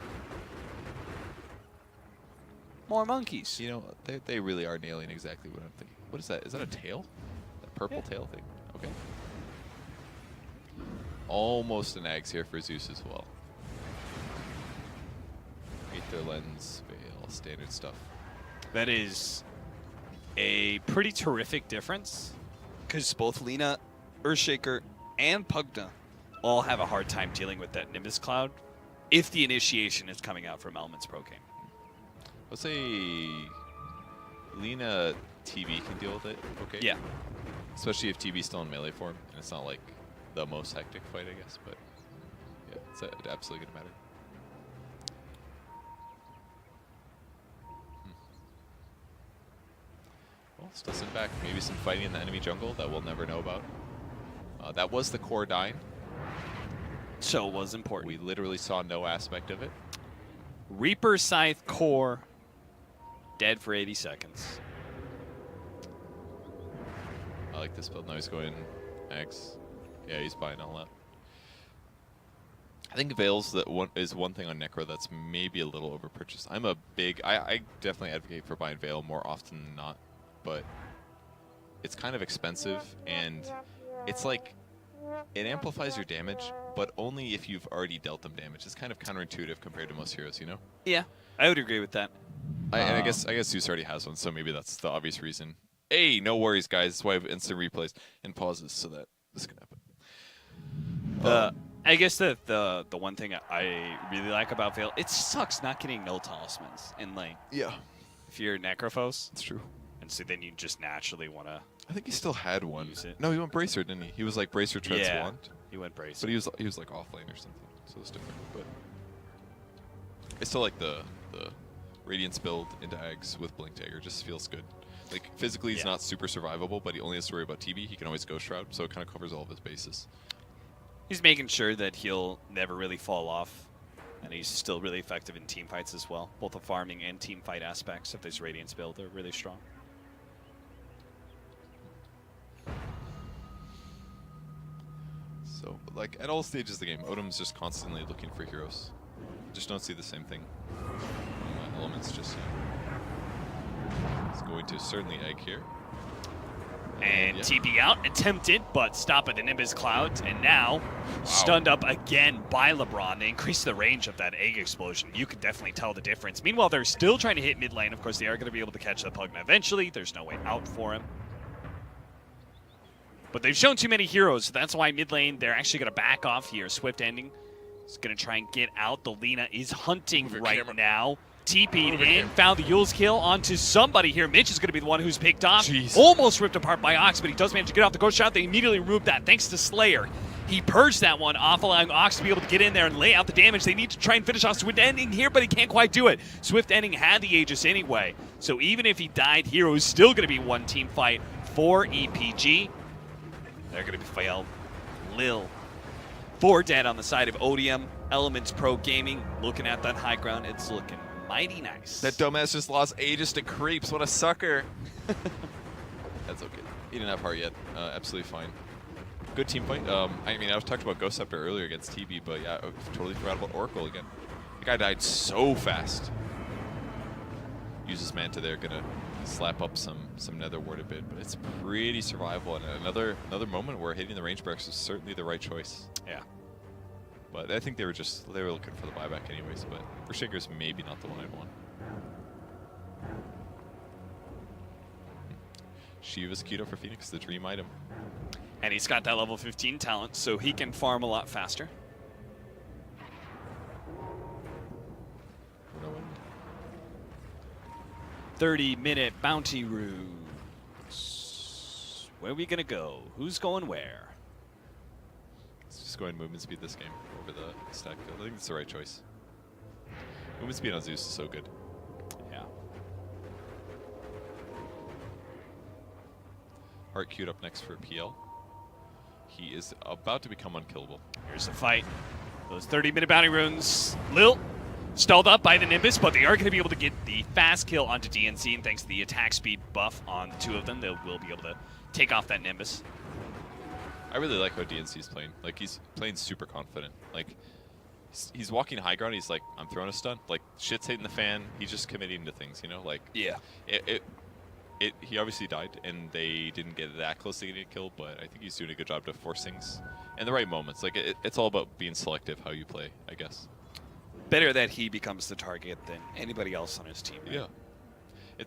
More monkeys. You know, they really are nailing exactly what I'm thinking. What is that? Is that a tail? That purple tail thing? Okay. Almost an Ags here for Zeus as well. Aether Lens, Veil, standard stuff. That is a pretty terrific difference because both Lina, Earthshaker, and Pugna all have a hard time dealing with that Nimbus Cloud if the initiation is coming out from Elements Pro Game. Let's say Lina TB can deal with it, okay? Yeah. Especially if TB's still in melee form, and it's not like the most hectic fight, I guess, but yeah, it's absolutely gonna matter. Well, still sitting back. Maybe some fighting in the enemy jungle that we'll never know about. That was the core dying. So it was important. We literally saw no aspect of it. Reaper Scythe core dead for 80 seconds. I like this build. Now he's going X. Yeah, he's buying all that. I think Veil's is one thing on Necro that's maybe a little overpurchased. I definitely advocate for buying Veil more often than not, but it's kind of expensive, and it's like it amplifies your damage, but only if you've already dealt them damage. It's kind of counterintuitive compared to most heroes, you know? Yeah, I would agree with that. And I guess Zeus already has one, so maybe that's the obvious reason. Hey, no worries, guys. That's why I have instant replays and pauses so that this can happen. I guess the one thing I really like about Veil, it sucks not getting no talismans in lane. Yeah. If you're Necrophos. That's true. And so then you just naturally want to. I think he still had one. Use it. No, he went Bracer, didn't he? He was like Bracer Treads Wand. He went Bracer. But he was like off lane or something, so it's different. But I still like the Radiance build into Ags with Blink Dagger. Just feels good. Like physically, he's not super survivable, but he only has to worry about TB. He can always Ghost Shroud, so it kind of covers all of his bases. He's making sure that he'll never really fall off, and he's still really effective in team fights as well. Both the farming and team fight aspects of this Radiance build are really strong. So, like, at all stages of the game, Odium's just constantly looking for heroes. Just don't see the same thing. Elements just He's going to certainly egg here. And TP out, attempted, but stop at the Nimbus Clouds, and now stunned up again by LeBron. They increase the range of that egg explosion. You can definitely tell the difference. Meanwhile, they're still trying to hit mid lane. Of course, they are going to be able to catch the Pugna eventually. There's no way out for him. But they've shown too many heroes, so that's why mid lane, they're actually going to back off here. Swift ending is going to try and get out. The Lina is hunting right now. TP'd in, found the Yule's kill onto somebody here. Mitch is going to be the one who's picked off. Jeez. Almost ripped apart by Ox, but he does manage to get off the ghost shot. They immediately removed that thanks to Slayer. He purged that one off, allowing Ox to be able to get in there and lay out the damage. They need to try and finish off Swift Ending here, but he can't quite do it. Swift Ending had the Aegis anyway, so even if he died here, it was still going to be one team fight for EPG. They're going to be failed. Lil. 4 dead on the side of Odium. Elements Pro Gaming looking at that high ground. It's looking mighty nice. That dumbass just lost Aegis to Creeps. What a sucker. That's okay. He didn't have heart yet. Absolutely fine. Good team fight. I mean, I was talking about Ghost Scepter earlier against TB, but yeah, I totally forgot about Oracle again. The guy died so fast. Uses Manta there, gonna slap up some Nether Ward a bit, but it's pretty survival. And another moment where hitting the range breaks was certainly the right choice. Yeah. But I think they were looking for the buyback anyways. But Forshaker's maybe not the one I'd want. Shiva's keto for Phoenix, the dream item. And he's got that level 15 talent, so he can farm a lot faster. No one. 30-minute bounty runes. Where are we gonna go? Who's going where? Let's just go ahead and movement speed this game over the stack field. I think it's the right choice. Movement speed on Zeus is so good. Yeah. Heart queued up next for PL. He is about to become unkillable. Here's the fight. Those 30-minute bounty runes. Lil stalled up by the Nimbus, but they are going to be able to get the fast kill onto DNC, and thanks to the attack speed buff on the 2 of them, they will be able to take off that Nimbus. I really like how DNC is playing. Like, he's playing super confident. Like, he's walking high ground. He's like, I'm throwing a stun. Like, shit's hitting the fan. He's just committing to things, you know? Like, Yeah. He obviously died, and they didn't get that close to getting a kill, but I think he's doing a good job to force things in the right moments. Like, it's all about being selective how you play, I guess. Better that he becomes the target than anybody else on his team. Right? Yeah.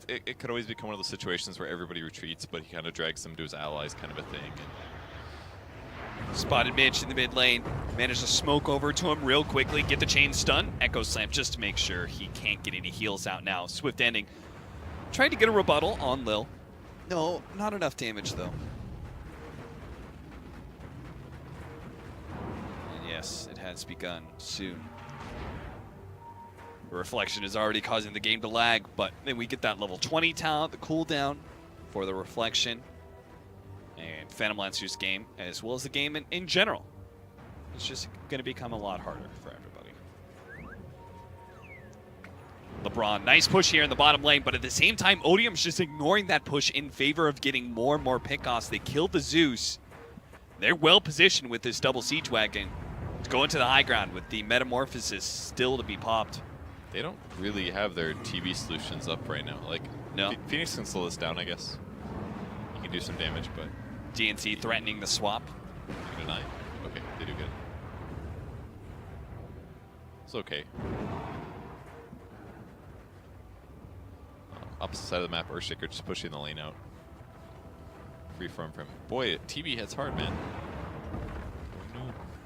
It could always become one of those situations where everybody retreats, but he kind of drags them to his allies kind of a thing. And Spotted Mitch in the mid lane. Managed to smoke over to him real quickly, get the chain stun. Echo Slam just to make sure he can't get any heals out now. Swift Ending. Tried to get a rebuttal on Lil. No, not enough damage though. And yes, it has begun soon. The reflection is already causing the game to lag, but then we get that level 20 talent, the cooldown for the reflection. And Phantom Lancer's game, as well as the game in general. It's just going to become a lot harder for everybody. LeBron, nice push here in the bottom lane, but at the same time, Odium's just ignoring that push in favor of getting more and more pickoffs. They killed the Zeus. They're well positioned with this double siege wagon to go into the high ground with the Metamorphosis still to be popped. they don't really have their TV solutions up right now. Like, No. Phoenix can slow this down, I guess. He can do some damage, but DNC threatening the swap. they deny. Okay, they do good. It's okay. Opposite side of the map, Earthshaker just pushing the lane out. Free from him. Boy, TB hits hard, man.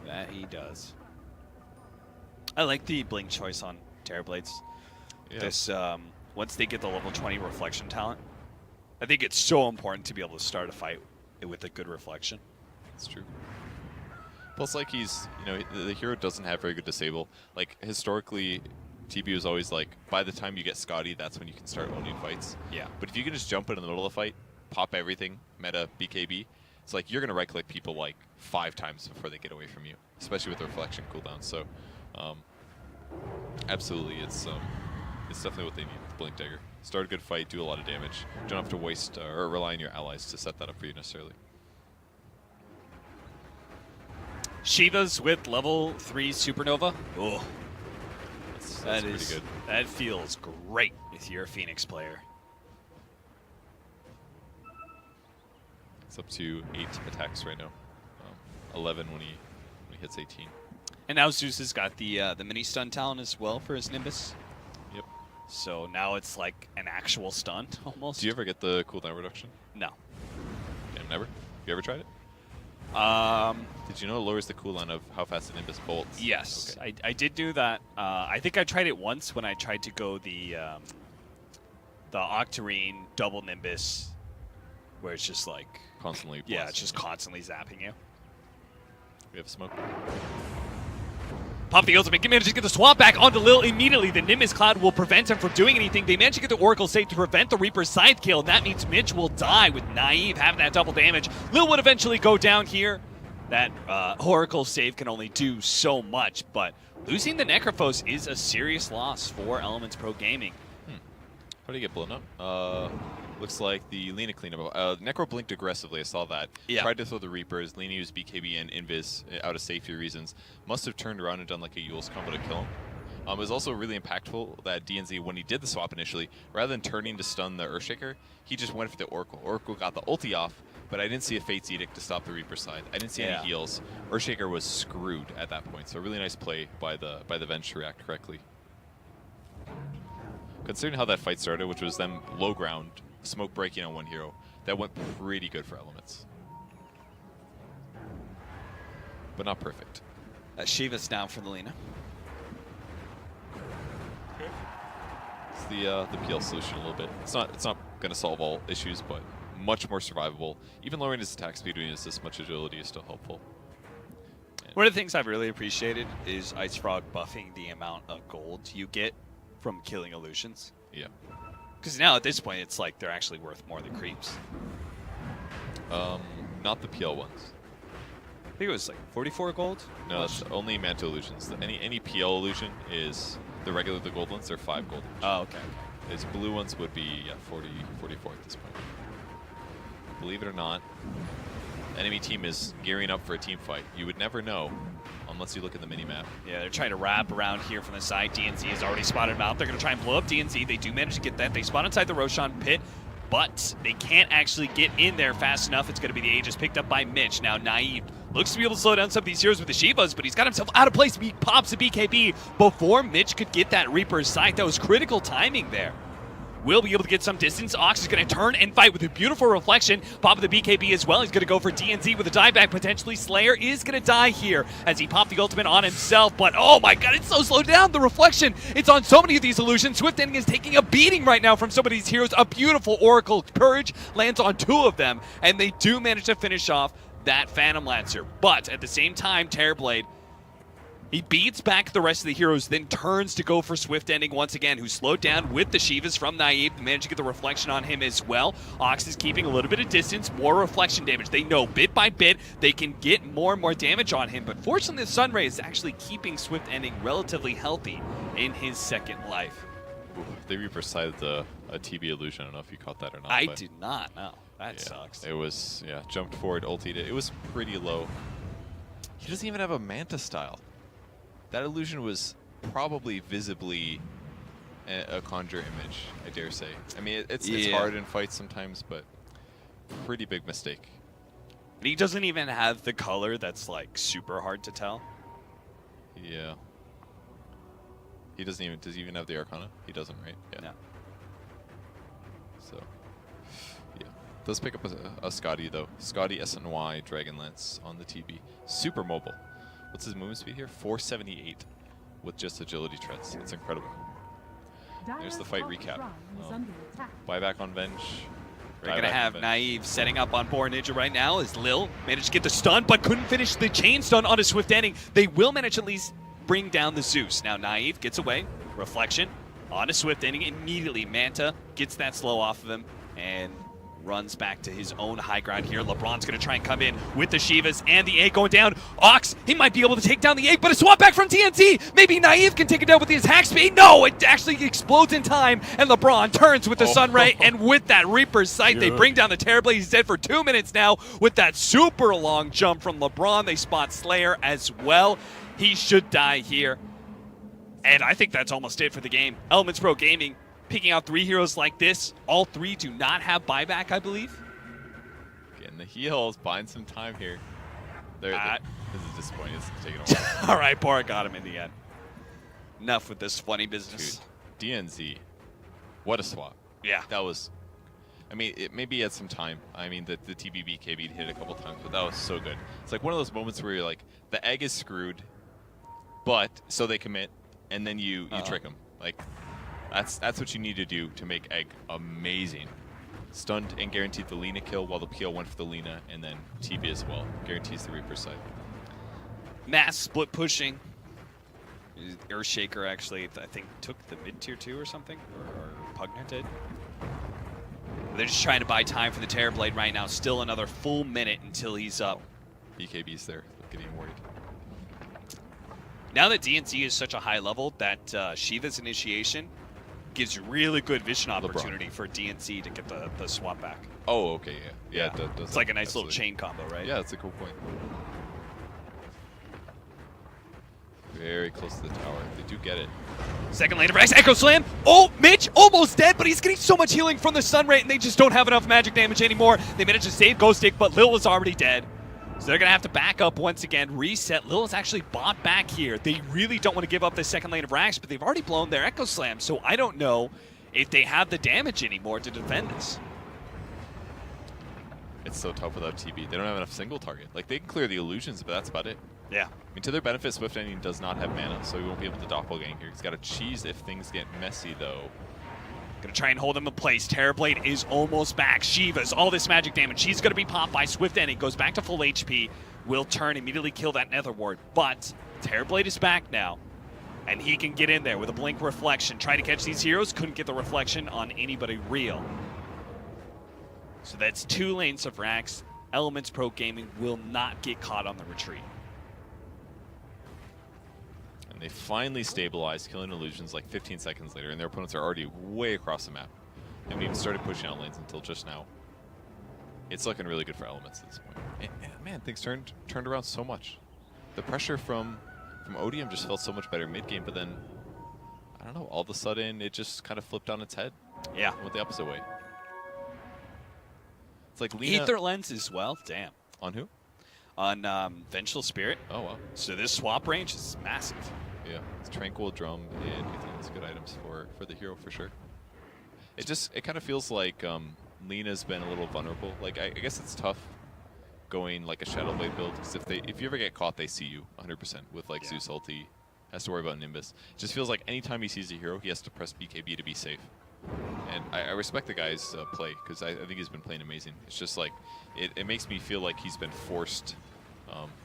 That he does. I like the blink choice on Terrorblades. Yeah. This once they get the level 20 reflection talent, I think it's so important to be able to start a fight with a good reflection. That's true. Plus, like, he's, you know, the hero doesn't have very good disable. Like, historically, TB was always like, by the time you get Scotty, that's when you can start owning fights. Yeah. But if you can just jump in the middle of the fight, pop everything, meta BKB, it's like you're going to right-click people like 5 times before they get away from you, especially with the reflection cooldown. So, absolutely, it's definitely what they need with Blink Dagger. Start a good fight, do a lot of damage. Don't have to waste or rely on your allies to set that up for you necessarily. Shiva's with level 3 Supernova. Oh, That's that pretty is good. that feels great if you're a Phoenix player. It's up to 8 attacks right now. 11 when he hits 18. And now Zeus has got the mini stun talent as well for his Nimbus. Yep. So now it's like an actual stun almost. Do you ever get the cooldown reduction? No. Yeah, never? You ever tried it? Did you know it lowers the cooldown of how fast the Nimbus bolts? Yes, Okay. I did do that. I think I tried it once when I tried to go the Octarine double Nimbus, where it's just like Constantly. yeah, blasting it's just you. constantly zapping you. We have smoke. Pop the ultimate, manage to get the swap back onto Lil immediately. The Nimbus Cloud will prevent him from doing anything. They manage to get the Oracle safe to prevent the Reaper's scythe kill. That means Mitch will die with Naive having that double damage. Lil would eventually go down here. That Oracle save can only do so much, but losing the Necrophos is a serious loss for Elements Pro Gaming. How do you get blown up? Looks like the Lina cleanup. Necro blinked aggressively. I saw that. Yeah. Tried to throw the Reapers. Lina used BKB and Invis out of safety reasons. Must have turned around and done like a Yule's combo to kill him. It was also really impactful that DNZ, when he did the swap initially, rather than turning to stun the Earthshaker, he just went for the Oracle. Oracle got the ulti off, but I didn't see a Fate's Edict to stop the Reaper side. I didn't see any heals. Earthshaker was screwed at that point. So a really nice play by the Venge to react correctly. Considering how that fight started, which was them low ground, smoke breaking on one hero, that went pretty good for Elements. But not perfect. Shiva's down for the Lina. It's the PL solution a little bit. It's not going to solve all issues, but much more survivable. Even lowering his attack speed when he has this much agility is still helpful. And One of the things I've really appreciated is Ice Frog buffing the amount of gold you get from killing illusions. yeah. Because now at this point, it's like they're actually worth more than creeps. Not the PL ones. I think it was like 44 gold. No, that's only Manto illusions. Any PL illusion is the gold ones. They're 5 gold. Oh, okay. His blue ones would be 40, 44 at this point. Believe it or not, enemy team is gearing up for a team fight. You would never know unless you look at the mini-map. Yeah, they're trying to wrap around here from the side. DNZ has already spotted him out. They're going to try and blow up DNZ. They do manage to get that. They spot inside the Roshan pit, but they can't actually get in there fast enough. It's going to be the Aegis picked up by Mitch. Now, Naive looks to be able to slow down some of these heroes with the Shivas, but he's got himself out of place. He pops a BKB before Mitch could get that Reaper's Scythe. That was critical timing there. Will be able to get some distance. Ox is going to turn and fight with a beautiful reflection. Pop of the BKB as well. He's going to go for DNZ with a dieback potentially. Slayer is going to die here as he popped the ultimate on himself. But oh my god, it's so slowed down. The reflection, it's on so many of these illusions. Swift Ending is taking a beating right now from some of these heroes. A beautiful Oracle Purge lands on 2 of them, and they do manage to finish off that Phantom Lancer. But at the same time, Terrorblade, he beats back the rest of the heroes, then turns to go for Swift Ending once again, who's slowed down with the Shivas from Naive. They managed to get the reflection on him as well. Ox is keeping a little bit of distance, more reflection damage. They know bit by bit they can get more and more damage on him, but fortunately the Sunray is actually keeping Swift Ending relatively healthy in his second life. Ooh, they Reaper sided a TB illusion. I don't know if you caught that or not. I but did not know. That yeah, sucks. It was, jumped forward, ultied it. It was pretty low. He doesn't even have a Manta style. That illusion was probably visibly a conjure image, I dare say. I mean, it's hard in fights sometimes, but pretty big mistake. He doesn't even have the color that's like super hard to tell. Yeah. He doesn't even, does he even have the Arcana? He doesn't, right? Yeah. No. So, yeah. Does pick up a Scotty, though. Scotty SNY Dragonlance on the TB. Super mobile. What's his movement speed here? 478 with just agility treads. It's incredible. There's the fight recap. Buyback on Venge. We're going to have Naive setting up on Boar Ninja right now as Lil managed to get the stun, but couldn't finish the chain stun on a Swift Ending. They will manage to at least bring down the Zeus. Now Naive gets away. Reflection on a Swift Ending. Immediately Manta gets that slow off of him and runs back to his own high ground here. LeBron's going to try and come in with the Shivas and the 8 going down. Ox, he might be able to take down the 8, but a swap back from TNT. Maybe Naive can take it down with the attack speed. No, it actually explodes in time, and LeBron turns with the Sunray, and with that Reaper's Sight, they bring down the Terrorblade. He's dead for 2 minutes now with that super long jump from LeBron. They spot Slayer as well. He should die here. And I think that's almost it for the game. Elements Pro Gaming picking out 3 heroes like this. All 3 do not have buyback, I believe. Getting the heals, buying some time here. This is disappointing. It's taking a while. All right, Bora got him in the end. Enough with this funny business. Dude, DNZ. What a swap. Yeah. That was I mean, maybe he had some time. I mean, the TBB KB hit a couple times, but that was so good. It's like one of those moments where you're like, the egg is screwed, but so they commit, and then you trick them. Like, that's what you need to do to make egg amazing. Stunned and guaranteed the Lina kill, while the PL went for the Lina, and then TB as well. Guarantees the Reaper side. Mass split pushing. Earthshaker actually, I think, took the mid tier 2 or something, or Pugner did. They're just trying to buy time for the Terrorblade right now. Still another full minute until he's up. BKB's there, getting worried. Now that DNC is such a high level, that Shiva's initiation gives really good vision opportunity for DNC to get the swap back. Oh, okay, yeah. Yeah, it does it's like a nice little chain combo, right? Yeah, that's a cool point. Very close to the tower. They do get it. Second lane of Rex, Echo Slam. Oh, Mitch almost dead, but he's getting so much healing from the stun rate, and they just don't have enough magic damage anymore. They managed to save Ghost Stick, but Lil was already dead. So they're going to have to back up once again, reset. Lil is actually bought back here. They really don't want to give up the second lane of Rax, but they've already blown their Echo Slam, so I don't know if they have the damage anymore to defend this. It's so tough without TB. They don't have enough single target. Like, they can clear the illusions, but that's about it. Yeah. I mean, to their benefit, Swift Ending does not have mana, so he won't be able to doppelgang here. He's got to cheese if things get messy, though. Gonna try and hold him in place. Terrorblade is almost back. Shiva's all this magic damage. She's gonna be popped by Swift Ending. Goes back to full HP. Will turn, immediately kill that Nether Ward. But Terrorblade is back now. And he can get in there with a Blink Reflection. Try to catch these heroes. Couldn't get the reflection on anybody real. So that's 2 lanes of Rax. Elements Pro Gaming will not get caught on the retreat. And they finally stabilize, killing illusions like 15 seconds later, and their opponents are already way across the map. They haven't even started pushing out lanes until just now. It's looking really good for Elements at this point. And man, things turned around so much. The pressure from Odium just felt so much better mid-game, but then, I don't know, all of a sudden it just kind of flipped on its head. Yeah. Went the opposite way. It's like Lina... Ether Lens as well? Damn. On who? On Vengeful Spirit. Oh, wow. So this swap range is massive. Yeah, it's Tranquil, Drum, and Ether Lens, good items for the hero for sure. It kind of feels like Lina's been a little vulnerable. Like, I guess it's tough going like a Shadowblade build, because if you ever get caught, they see you 100% with like Zeus ulti. Has to worry about Nimbus. It just feels like anytime he sees a hero, he has to press BKB to be safe. And I respect the guy's play, because I think he's been playing amazing. It's just like, it makes me feel like he's been forced,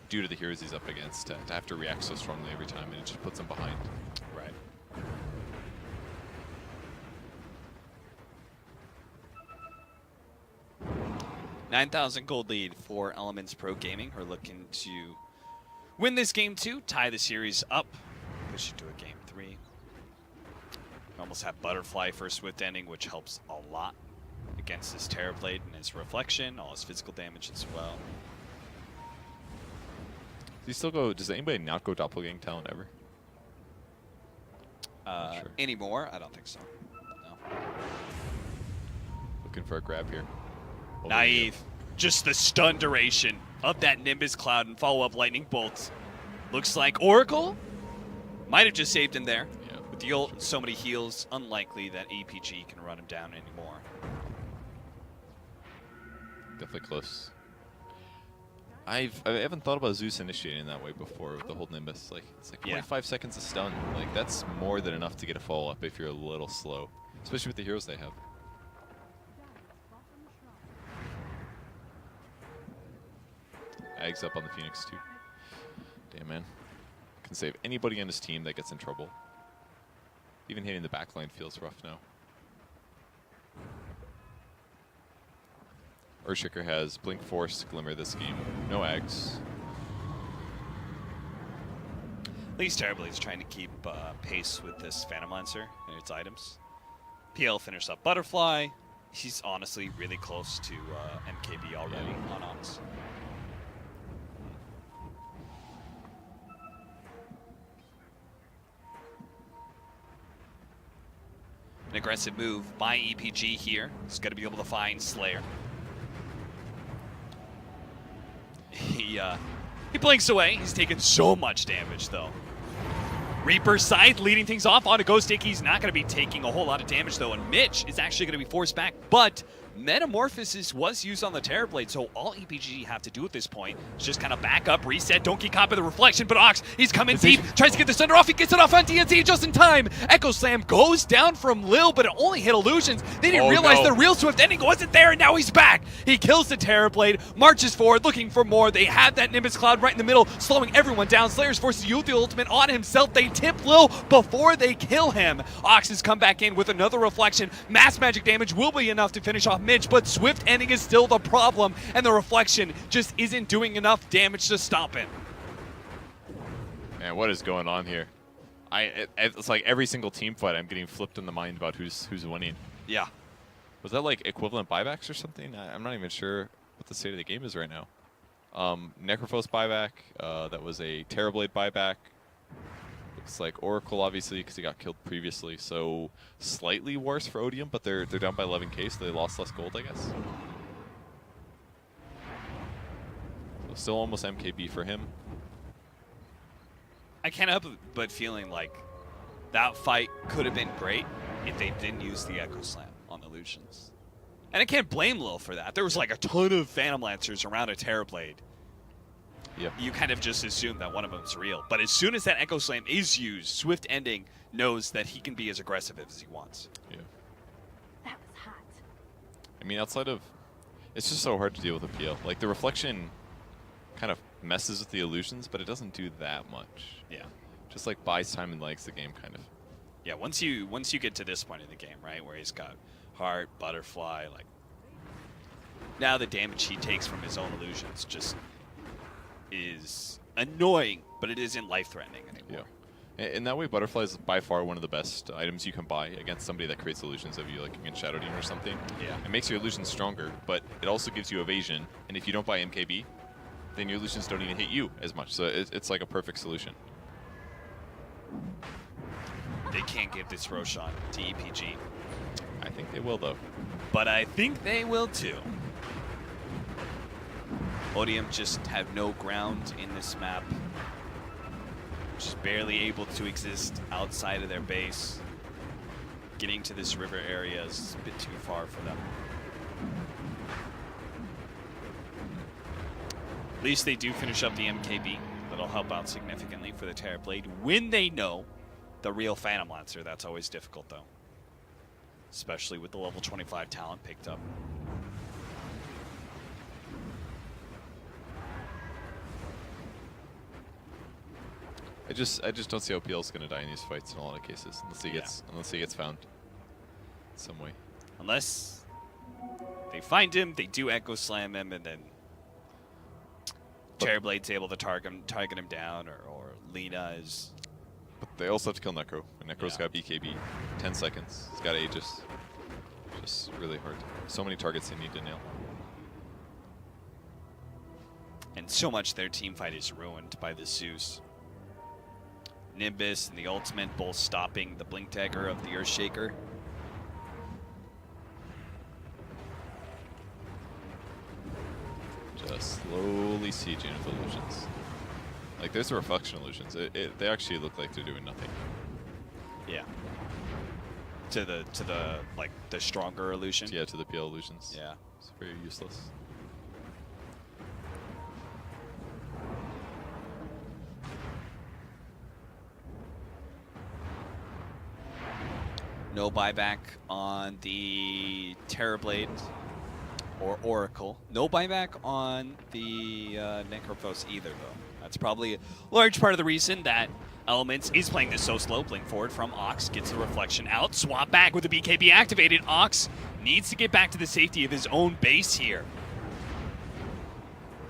due to the heroes he's up against, to have to react so strongly every time, and it just puts him behind. Right. $9,000 gold lead for Elements Pro Gaming. We're looking to win this game 2, tie the series up, push it to a game 3. Almost have Butterfly for Swift Ending, which helps a lot against his Terrorblade and his Reflection, all his physical damage as well. Does he still go? Does anybody not go doppelgang talent ever? Sure. Anymore? I don't think so. No. Looking for a grab here. Naive. Just the stun duration of that Nimbus Cloud and follow-up Lightning Bolts. Looks like Oracle might have just saved him there. Yeah, with the ult and so many heals, unlikely that APG can run him down anymore. Definitely close. I haven't thought about Zeus initiating that way before with the whole Nimbus. Like, it's like 25 seconds of stun. Like, that's more than enough to get a follow-up if you're a little slow, especially with the heroes they have. Ags up on the Phoenix too. Damn, man. Can save anybody on his team that gets in trouble. Even hitting the backline feels rough now. Earthshaker has Blink Force, Glimmer this game. No Ags. At least Terrorblade's trying to keep pace with this Phantom Lancer and its items. PL finished up Butterfly. He's honestly really close to MKB already on Ox. An aggressive move by EPG here. He's got to be able to find Slayer. He blinks away. He's taken so much damage, though. Reaper Scythe leading things off onto Ghost Stick. He's not going to be taking a whole lot of damage, though, and Mitch is actually going to be forced back, but Metamorphosis was used on the Terrorblade, so all EPG have to do at this point is just kind of back up, reset, don't get caught by the reflection, but Ox, he's coming deep, tries to get the Thunder off, he gets it off on DNC just in time. Echo Slam goes down from Lil, but it only hit Illusions. They didn't realize the real Swift ending wasn't there, and now he's back. He kills the Terrorblade, marches forward, looking for more. They have that Nimbus Cloud right in the middle, slowing everyone down. Slayers forces to use the ultimate on himself. They tip Lil before they kill him. Ox has come back in with another reflection. Mass magic damage will be enough to finish off Mitch, but Swift ending is still the problem, and the reflection just isn't doing enough damage to stop it. Man, what is going on here? It's like every single team fight I'm getting flipped in the mind about who's winning. Yeah. Was that like equivalent buybacks or something? I'm not even sure what the state of the game is right now. Necrophos buyback, that was a Terrorblade buyback. Looks like Oracle, obviously, because he got killed previously, so slightly worse for Odium, but they're down by 11k, so they lost less gold, I guess. So still almost MKB for him. I can't help but feeling like that fight could have been great if they didn't use the Echo Slam on Illusions. And I can't blame Lil for that. There was like a ton of Phantom Lancers around a Terrorblade. Yeah. You kind of just assume that one of them is real. But as soon as that Echo Slam is used, Swift Ending knows that he can be as aggressive as he wants. Yeah. That was hot. I mean, outside of... It's just so hard to deal with a PL. Like, the reflection kind of messes with the illusions, but it doesn't do that much. Yeah. Just, like, buys time and legs the game, kind of. Yeah, once you get to this point in the game, right, where he's got Heart, Butterfly, like... Now the damage he takes from his own illusions just is annoying, but it isn't life-threatening anymore. Yeah. In that way, Butterfly is by far one of the best items you can buy against somebody that creates illusions of you, like against Shadow Demon or something. Yeah. It makes your illusions stronger, but it also gives you evasion, and if you don't buy MKB, then your illusions don't even hit you as much, so it's like a perfect solution. They can't give this Roshan to EPG. I think they will, though. But I think they will too. Odium just have no ground in this map. Just barely able to exist outside of their base. Getting to this river area is a bit too far for them. At least they do finish up the MKB. That'll help out significantly for the Terrorblade. When they know the real Phantom Lancer, that's always difficult though. Especially with the level 25 talent picked up. I just don't see how PL's gonna die in these fights in a lot of cases, unless he gets found some way. Unless they find him, they do Echo Slam him, and then Terrorblade's able to target him down, or Lina is... But they also have to kill Necro, and Necro's got BKB. 10 seconds. He's got Aegis. Just really hard. So many targets they need to nail. And so much their team fight is ruined by the Zeus. Nimbus and the ultimate both stopping the Blink Dagger of the Earthshaker. Just slowly sieging with illusions. Like, there's the reflection illusions. They actually look like they're doing nothing. Yeah. To the like the stronger illusion. Yeah, to the PL illusions. Yeah. It's very useless. No buyback on the Terrorblade or Oracle. No buyback on the Necrophos either, though. That's probably a large part of the reason that Elements is playing this so slow. Blink forward from Ox, gets the reflection out. Swap back with the BKB activated. Ox needs to get back to the safety of his own base here.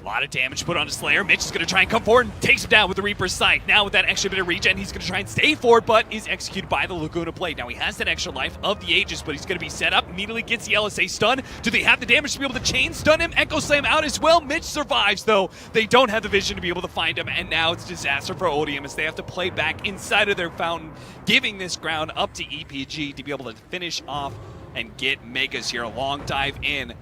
A lot of damage put on a Slayer. Mitch is going to try and come forward and takes him down with the Reaper's Sight. Now with that extra bit of regen, he's going to try and stay forward, but is executed by the Laguna Blade. Now he has that extra life of the Aegis, but he's going to be set up. Immediately gets the LSA stun. Do they have the damage to be able to chain stun him? Echo Slam out as well. Mitch survives, though. They don't have the vision to be able to find him, and now it's disaster for Odium as they have to play back inside of their fountain, giving this ground up to EPG to be able to finish off and get Megas here. A long dive in.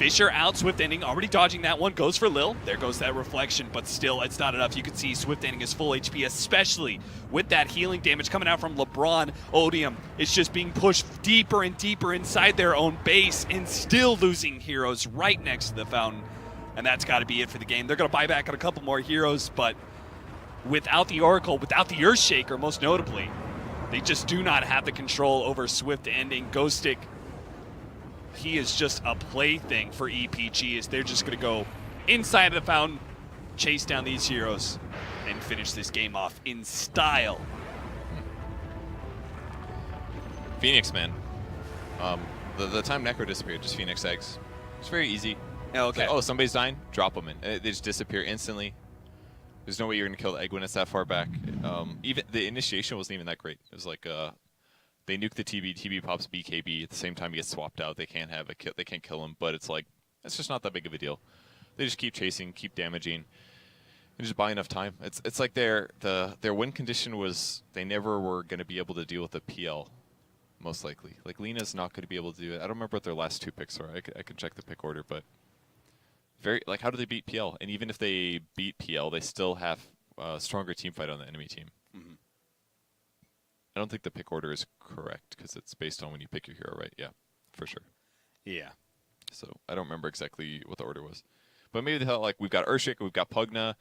Fisher out, Swift Ending already dodging that one, goes for Lil. There goes that reflection, but still it's not enough. You can see Swift Ending is full HP, especially with that healing damage coming out from LeBron. Odium is just being pushed deeper and deeper inside their own base and still losing heroes right next to the fountain. And that's got to be it for the game. They're going to buy back on a couple more heroes, but without the Oracle, without the Earthshaker most notably, they just do not have the control over Swift Ending. Ghostic, he is just a plaything for EPG as they're just going to go inside of the fountain, chase down these heroes, and finish this game off in style. Phoenix, man. The time Necro disappeared, just Phoenix eggs. It's very easy. Okay. It's like, oh, somebody's dying? Drop them in. They just disappear instantly. There's no way you're going to kill the egg when it's that far back. Even the initiation wasn't even that great. It was like they nuke the TB pops BKB at the same time he gets swapped out. They can't have they can't kill him, but it's like it's just not that big of a deal. They just keep chasing, keep damaging, and just buy enough time. It's like their win condition was they never were going to be able to deal with the PL, most likely. Like Lena's not going to be able to do it. I don't remember what their last 2 picks are. I can check the pick order, but how do they beat PL? And even if they beat PL, they still have a stronger team fight on the enemy team. Mm-hmm. I don't think the pick order is correct because it's based on when you pick your hero, right? Yeah, for sure. Yeah. So I don't remember exactly what the order was. But maybe they thought, like, we've got Earthshaker, we've got Pugna,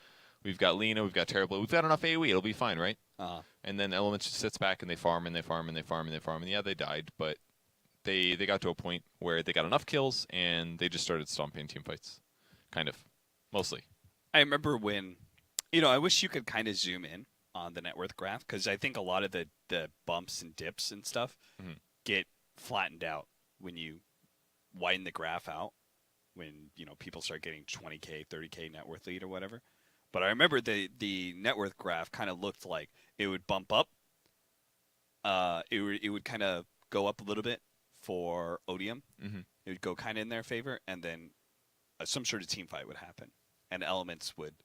we've got Lena, we've got Terrible. We've got enough AoE. It'll be fine, right? And then Elements just sits back and they farm and they farm and they farm and they farm. And yeah, they died, but they got to a point where they got enough kills and they just started stomping team fights. Kind of. Mostly. I remember when, I wish you could kind of zoom in on the net worth graph because I think a lot of the bumps and dips and stuff get flattened out when you widen the graph out when, people start getting 20K, 30K net worth lead or whatever. But I remember the net worth graph kind of looked like it would bump up. It would kind of go up a little bit for Odium. Mm-hmm. It would go kind of in their favor, and then some sort of team fight would happen, and Elements would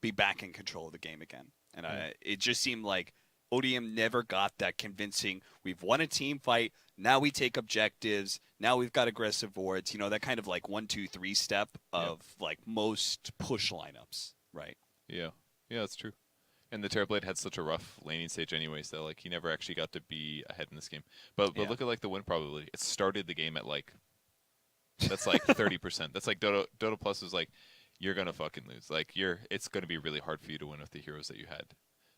be back in control of the game again. And it just seemed like Odium never got that convincing, we've won a team fight, now we take objectives, now we've got aggressive wards, that kind of like 1, 2, 3 step of like most push lineups, right? Yeah. Yeah, that's true. And the Terrorblade had such a rough laning stage anyways that like he never actually got to be ahead in this game. But look at like the win probability. It started the game at like that's like 30%. That's like Dota Plus is like you're gonna fucking lose. Like it's gonna be really hard for you to win with the heroes that you had.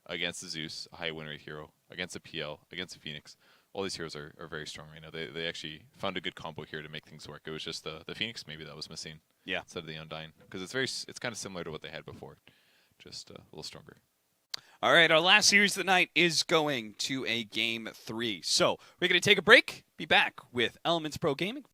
Against the Zeus, a high win rate hero, against a PL, against a Phoenix. All these heroes are very strong right now. They actually found a good combo here to make things work. It was just the Phoenix maybe that was missing. Yeah. Instead of the Undying. Because it's kind of similar to what they had before. Just a little stronger. All right, our last series of the night is going to a Game 3. So we're going to take a break, be back with Elements Pro Gaming.